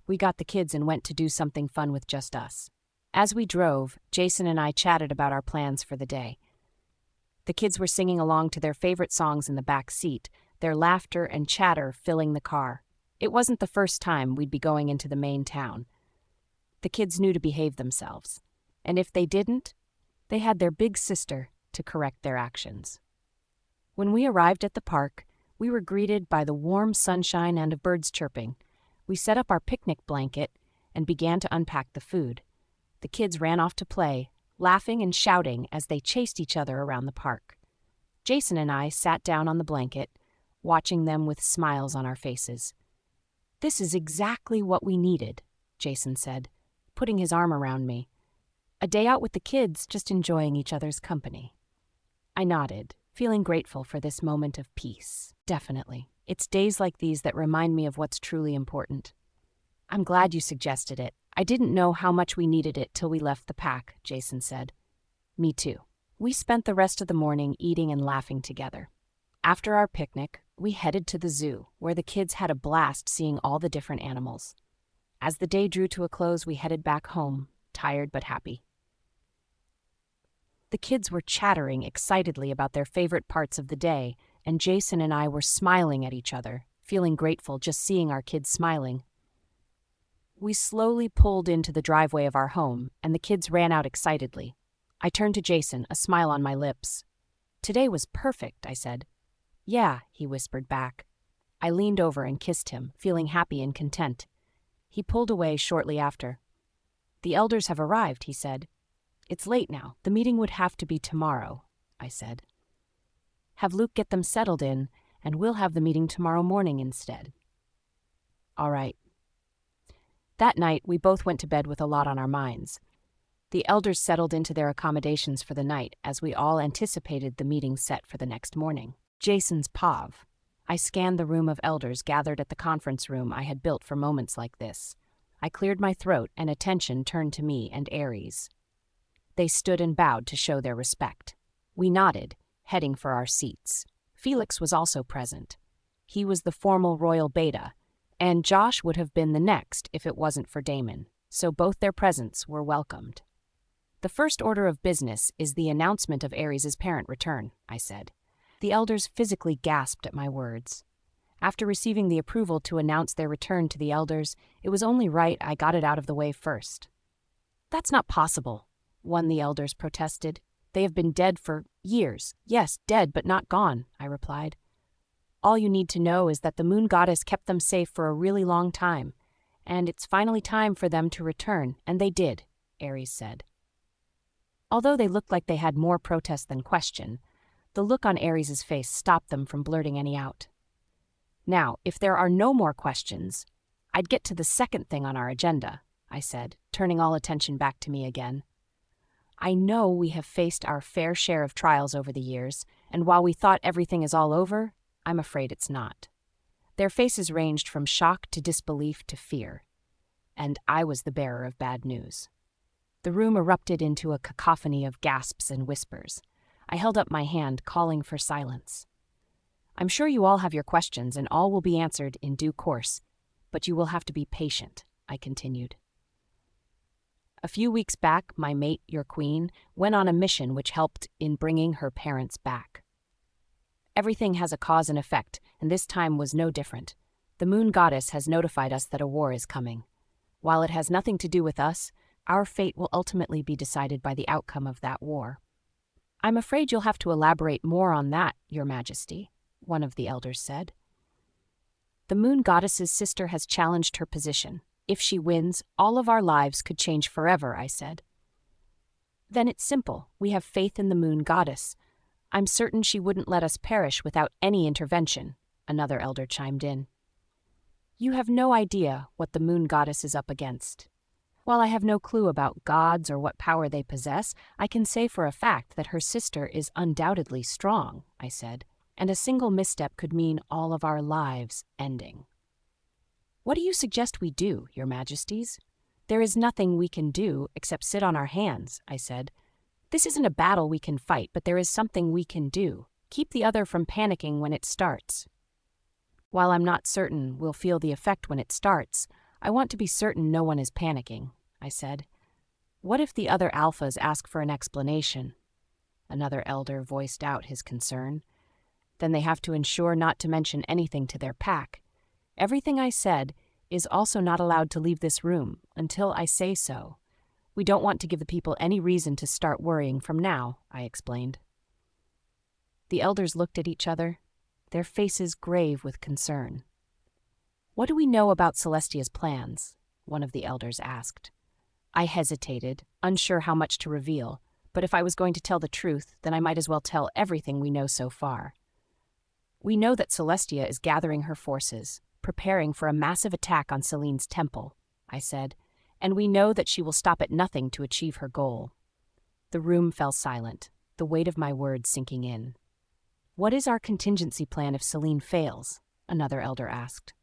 We got the kids and went to do something fun with just us. As we drove, Jason and I chatted about our plans for the day. The kids were singing along to their favorite songs in the back seat, their laughter and chatter filling the car. It wasn't the first time we'd be going into the main town. The kids knew to behave themselves, and if they didn't, they had their big sister to correct their actions. When we arrived at the park, we were greeted by the warm sunshine and of birds chirping. We set up our picnic blanket and began to unpack the food. The kids ran off to play, laughing and shouting as they chased each other around the park. Jason and I sat down on the blanket, watching them with smiles on our faces. This is exactly what we needed, Jason said, putting his arm around me. A day out with the kids, just enjoying each other's company. I nodded, feeling grateful for this moment of peace. Definitely. It's days like these that remind me of what's truly important. I'm glad you suggested it. I didn't know how much we needed it till we left the pack, Jason said. Me too. We spent the rest of the morning eating and laughing together. After our picnic, we headed to the zoo, where the kids had a blast seeing all the different animals. As the day drew to a close, we headed back home, tired but happy. The kids were chattering excitedly about their favorite parts of the day, and Jason and I were smiling at each other, feeling grateful just seeing our kids smiling. We slowly pulled into the driveway of our home, and the kids ran out excitedly. I turned to Jason, a smile on my lips. Today was perfect, I said. Yeah, he whispered back. I leaned over and kissed him, feeling happy and content. He pulled away shortly after. The elders have arrived, he said. It's late now. The meeting would have to be tomorrow, I said. Have Luke get them settled in, and we'll have the meeting tomorrow morning instead. All right. That night, we both went to bed with a lot on our minds. The elders settled into their accommodations for the night as we all anticipated the meeting set for the next morning. Jason's POV. I scanned the room of elders gathered at the conference room I had built for moments like this. I cleared my throat and attention turned to me and Aries. They stood and bowed to show their respect. We nodded, heading for our seats. Felix was also present. He was the formal royal beta, and Josh would have been the next if it wasn't for Damon, so both their presents were welcomed. The first order of business is the announcement of Aries' parent return, I said. The elders physically gasped at my words. After receiving the approval to announce their return to the elders, it was only right I got it out of the way first. That's not possible, one of the elders protested. They have been dead for years. Yes, dead, but not gone, I replied. All you need to know is that the moon goddess kept them safe for a really long time, and it's finally time for them to return, and they did, Aries said. Although they looked like they had more protest than question, the look on Aries' face stopped them from blurting any out. Now, if there are no more questions, I'd get to the second thing on our agenda, I said, turning all attention back to me again. I know we have faced our fair share of trials over the years, and while we thought everything is all over, I'm afraid it's not. Their faces ranged from shock to disbelief to fear, and I was the bearer of bad news. The room erupted into a cacophony of gasps and whispers. I held up my hand, calling for silence. I'm sure you all have your questions, and all will be answered in due course, but you will have to be patient, I continued. A few weeks back, my mate, your queen, went on a mission which helped in bringing her parents back. Everything has a cause and effect, and this time was no different. The moon goddess has notified us that a war is coming. While it has nothing to do with us, our fate will ultimately be decided by the outcome of that war. I'm afraid you'll have to elaborate more on that, Your Majesty, one of the elders said. The moon goddess's sister has challenged her position. If she wins, all of our lives could change forever, I said. Then it's simple. We have faith in the moon goddess. I'm certain she wouldn't let us perish without any intervention, another elder chimed in. You have no idea what the moon goddess is up against. While I have no clue about gods or what power they possess, I can say for a fact that her sister is undoubtedly strong, I said, and a single misstep could mean all of our lives ending. What do you suggest we do, Your Majesties? There is nothing we can do except sit on our hands, I said. This isn't a battle we can fight, but there is something we can do. Keep the other from panicking when it starts. While I'm not certain we'll feel the effect when it starts, I want to be certain no one is panicking, I said. What if the other alphas ask for an explanation? Another elder voiced out his concern. Then they have to ensure not to mention anything to their pack. Everything I said is also not allowed to leave this room until I say so. We don't want to give the people any reason to start worrying from now, I explained. The elders looked at each other, their faces grave with concern. What do we know about Celestia's plans? One of the elders asked. I hesitated, unsure how much to reveal, but if I was going to tell the truth, then I might as well tell everything we know so far. We know that Celestia is gathering her forces, preparing for a massive attack on Selene's temple, I said, and we know that she will stop at nothing to achieve her goal. The room fell silent, the weight of my words sinking in. What is our contingency plan if Selene fails? Another elder asked.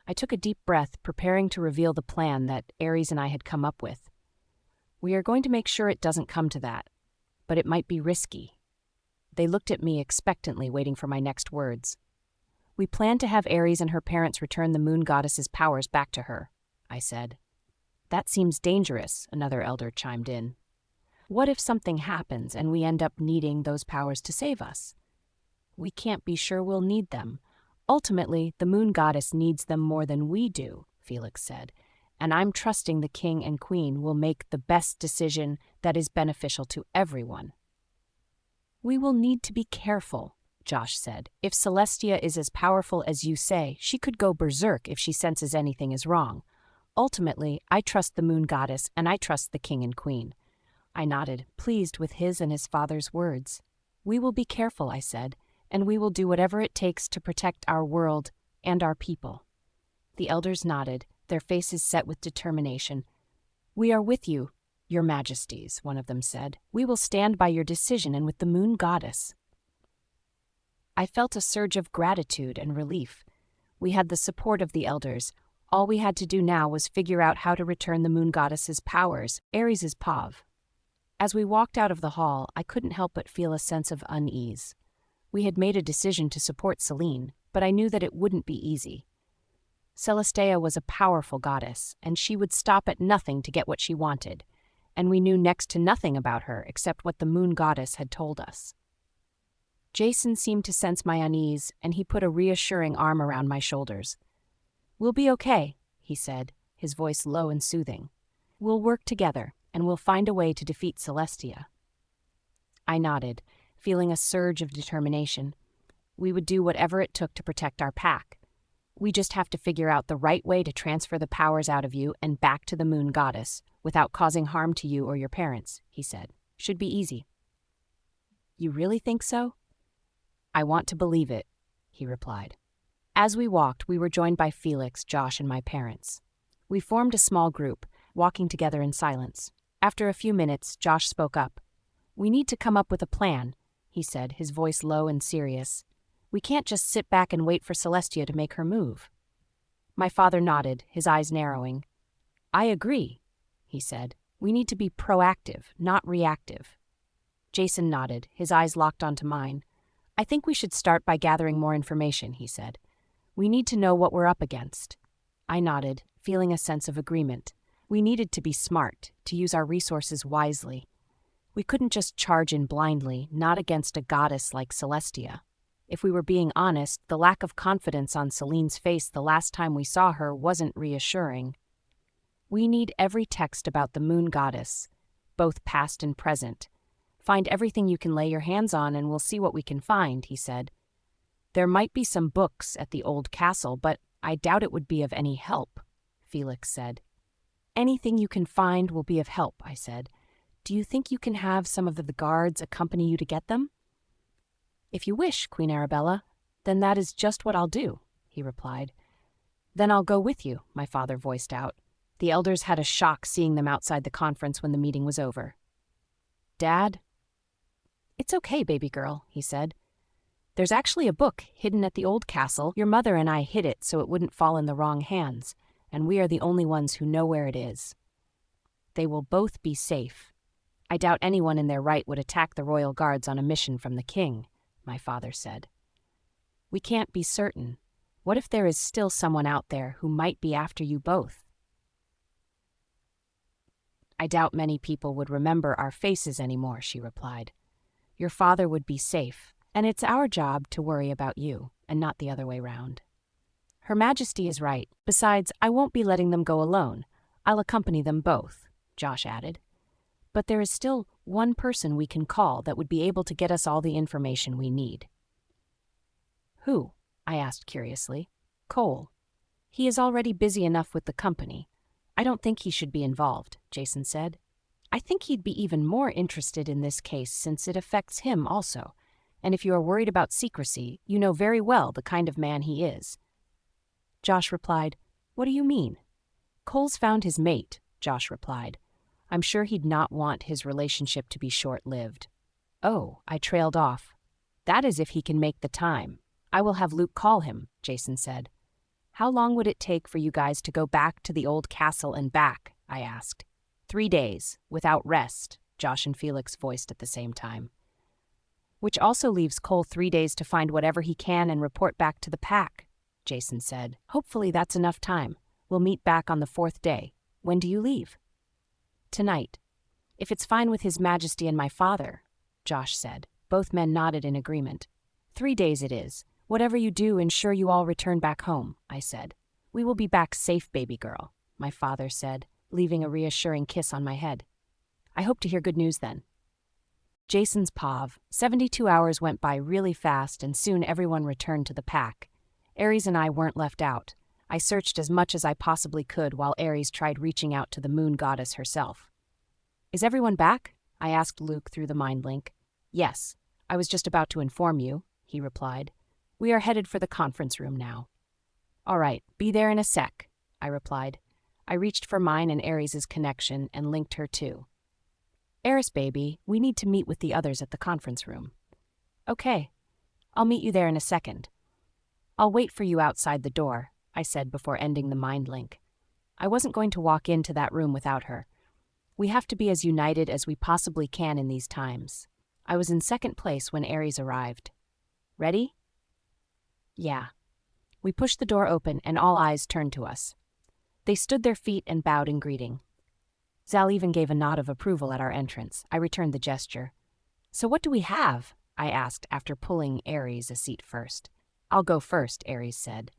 I took a deep breath, preparing to reveal the plan that Ares and I had come up with. We are going to make sure it doesn't come to that, but it might be risky. They looked at me expectantly, waiting for my next words. We plan to have Ares and her parents return the moon goddess's powers back to her, I said. That seems dangerous, another elder chimed in. What if something happens and we end up needing those powers to save us? We can't be sure we'll need them. Ultimately, the moon goddess needs them more than we do, Felix said, and I'm trusting the king and queen will make the best decision that is beneficial to everyone. We will need to be careful, Josh said. If Celestia is as powerful as you say, she could go berserk if she senses anything is wrong. Ultimately, I trust the moon goddess and I trust the king and queen. I nodded, pleased with his and his father's words. We will be careful, I said, and we will do whatever it takes to protect our world and our people. The elders nodded, their faces set with determination. We are with you, your majesties, one of them said. We will stand by your decision and with the moon goddess. I felt a surge of gratitude and relief. We had the support of the elders. All we had to do now was figure out how to return the moon goddess's powers, Ares's Pav. As we walked out of the hall, I couldn't help but feel a sense of unease. We had made a decision to support Selene, but I knew that it wouldn't be easy. Celestia was a powerful goddess, and she would stop at nothing to get what she wanted, and we knew next to nothing about her except what the moon goddess had told us. Jason seemed to sense my unease, and he put a reassuring arm around my shoulders. We'll be okay, he said, his voice low and soothing. We'll work together, and we'll find a way to defeat Celestia. I nodded, feeling a surge of determination. We would do whatever it took to protect our pack. We just have to figure out the right way to transfer the powers out of you and back to the moon goddess, without causing harm to you or your parents, he said. Should be easy. You really think so? I want to believe it, he replied. As we walked, we were joined by Felix, Josh, and my parents. We formed a small group, walking together in silence. After a few minutes, Josh spoke up. We need to come up with a plan, he said, his voice low and serious. We can't just sit back and wait for Celestia to make her move. My father nodded, his eyes narrowing. I agree, he said. We need to be proactive, not reactive. Jason nodded, his eyes locked onto mine. I think we should start by gathering more information, he said. We need to know what we're up against. I nodded, feeling a sense of agreement. We needed to be smart, to use our resources wisely. We couldn't just charge in blindly, not against a goddess like Celestia. If we were being honest, the lack of confidence on Selene's face the last time we saw her wasn't reassuring. We need every text about the moon goddess, both past and present. Find everything you can lay your hands on and we'll see what we can find, he said. There might be some books at the old castle, but I doubt it would be of any help, Felix said. Anything you can find will be of help, I said. Do you think you can have some of the guards accompany you to get them? If you wish, Queen Arabella, then that is just what I'll do, he replied. Then I'll go with you, my father voiced out. The elders had a shock seeing them outside the conference when the meeting was over. Dad? It's okay, baby girl, he said. There's actually a book hidden at the old castle. Your mother and I hid it so it wouldn't fall in the wrong hands. and we are the only ones who know where it is. They will both be safe. I doubt anyone in their right would attack the royal guards on a mission from the king, my father said. We can't be certain. What if there is still someone out there who might be after you both? I doubt many people would remember our faces anymore, she replied. Your father would be safe, and it's our job to worry about you, and not the other way round. Her Majesty is right. Besides, I won't be letting them go alone. I'll accompany them both, Josh added. But there is still one person we can call that would be able to get us all the information we need. Who? I asked curiously. Cole. He is already busy enough with the company. I don't think he should be involved, Jason said. I think he'd be even more interested in this case since it affects him also. And if you are worried about secrecy, you know very well the kind of man he is. Josh replied, What do you mean? Cole's found his mate, Josh replied. I'm sure he'd not want his relationship to be short-lived. Oh, I trailed off. That is if he can make the time. I will have Luke call him, Jason said. How long would it take for you guys to go back to the old castle and back? I asked. 3 days, without rest, Josh and Felix voiced at the same time. Which also leaves Cole 3 days to find whatever he can and report back to the pack, Jason said. Hopefully that's enough time. We'll meet back on the 4th day. When do you leave? Tonight. If it's fine with His Majesty and my father, Josh said. Both men nodded in agreement. 3 days it is. Whatever you do, ensure you all return back home, I said. We will be back safe, baby girl, my father said, leaving a reassuring kiss on my head. I hope to hear good news then. Jason's POV. 72 hours went by really fast and soon everyone returned to the pack. Ares and I weren't left out. I searched as much as I possibly could while Ares tried reaching out to the moon goddess herself. Is everyone back? I asked Luke through the mind link. Yes, I was just about to inform you, he replied. We are headed for the conference room now. All right, be there in a sec, I replied. I reached for mine and Ares' connection and linked her too. Ares, baby, we need to meet with the others at the conference room. Okay, I'll meet you there in a second. I'll wait for you outside the door, I said before ending the mind link. I wasn't going to walk into that room without her. We have to be as united as we possibly can in these times. I was in second place when Ares arrived. Ready? Yeah. We pushed the door open and all eyes turned to us. They stood their feet and bowed in greeting. Zal even gave a nod of approval at our entrance. I returned the gesture. So what do we have? I asked after pulling Ares a seat first. I'll go first, Ares said.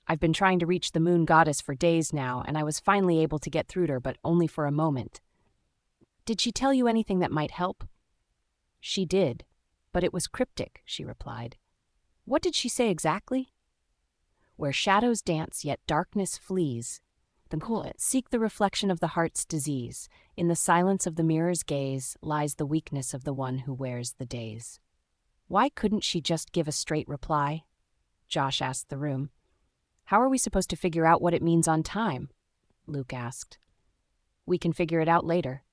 I've been trying to reach the moon goddess for days now, and I was finally able to get through to her, but only for a moment. Did she tell you anything that might help? She did, but it was cryptic, she replied. What did she say exactly? Where shadows dance, yet darkness flees. Seek the reflection of the heart's disease. In the silence of the mirror's gaze lies the weakness of the one who wears the days. Why couldn't she just give a straight reply? Josh asked the room. How are we supposed to figure out what it means on time? Luke asked. We can figure it out later.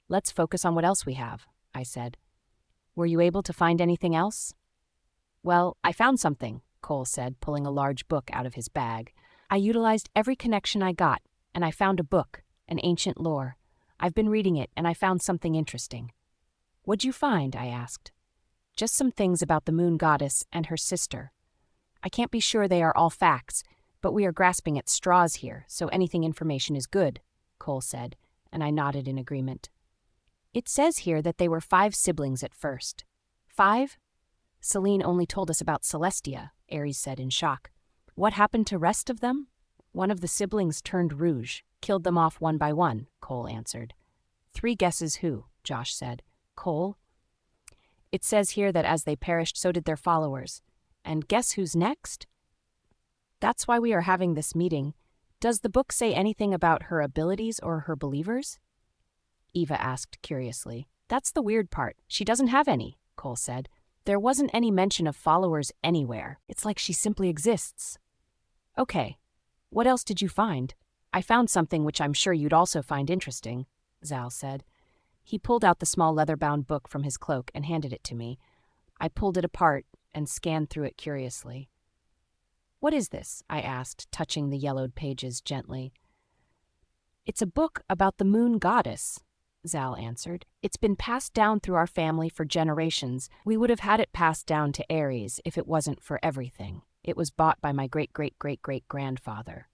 Let's focus on what else we have, I said. Were you able to find anything else? Well, I found something, Cole said, pulling a large book out of his bag. I utilized every connection I got, and I found a book, an ancient lore. I've been reading it, and I found something interesting. What'd you find? I asked. Just some things about the moon goddess and her sister. I can't be sure they are all facts, but we are grasping at straws here, so anything information is good, Cole said, and I nodded in agreement. It says here that they were 5 siblings at first. 5? Celine only told us about Celestia, Ares said in shock. What happened to rest of them? One of the siblings turned rouge, killed them off one by one, Cole answered. 3 guesses who, Josh said. Cole? It says here that as they perished, so did their followers. And guess who's next? That's why we are having this meeting. Does the book say anything about her abilities or her believers? Eva asked curiously. That's the weird part. She doesn't have any, Cole said. There wasn't any mention of followers anywhere. It's like she simply exists. Okay. What else did you find? I found something which I'm sure you'd also find interesting, Zal said. He pulled out the small leather-bound book from his cloak and handed it to me. I pulled it apart and scanned through it curiously. What is this? I asked, touching the yellowed pages gently. It's a book about the moon goddess, Zal answered. It's been passed down through our family for generations. We would have had it passed down to Ares if it wasn't for everything. It was bought by my great-great-great-great-grandfather.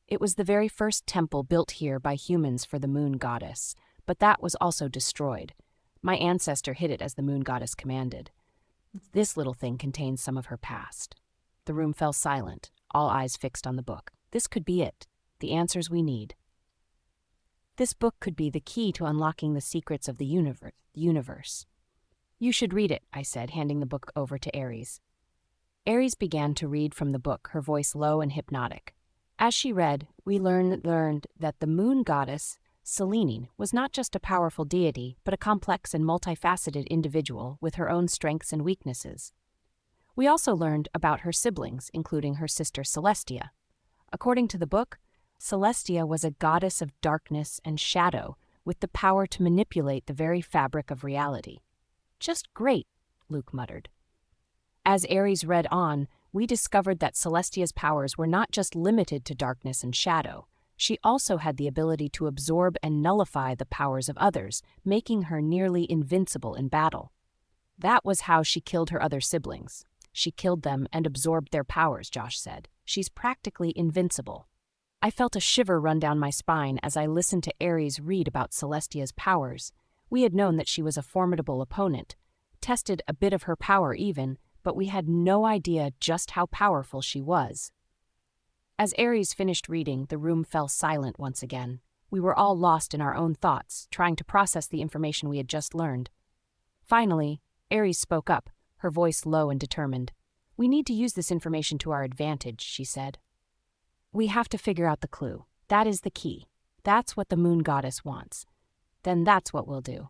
It was the very first temple built here by humans for the moon goddess, but that was also destroyed. My ancestor hid it as the moon goddess commanded. This little thing contains some of her past. The room fell silent, all eyes fixed on the book. This could be it, the answers we need. This book could be the key to unlocking the secrets of the universe. You should read it, I said, handing the book over to Ares. Ares began to read from the book, her voice low and hypnotic. As she read, we learned that the moon goddess, Selene, was not just a powerful deity, but a complex and multifaceted individual with her own strengths and weaknesses. We also learned about her siblings, including her sister Celestia. According to the book, Celestia was a goddess of darkness and shadow, with the power to manipulate the very fabric of reality. Just great, Luke muttered. As Ares read on, we discovered that Celestia's powers were not just limited to darkness and shadow. She also had the ability to absorb and nullify the powers of others, making her nearly invincible in battle. That was how she killed her other siblings. She killed them and absorbed their powers, Josh said. She's practically invincible. I felt a shiver run down my spine as I listened to Ares read about Celestia's powers. We had known that she was a formidable opponent, tested a bit of her power even, but we had no idea just how powerful she was. As Ares finished reading, the room fell silent once again. We were all lost in our own thoughts, trying to process the information we had just learned. Finally, Ares spoke up, her voice low and determined. "We need to use this information to our advantage," she said. "We have to figure out the clue. That is the key. That's what the moon goddess wants. Then that's what we'll do."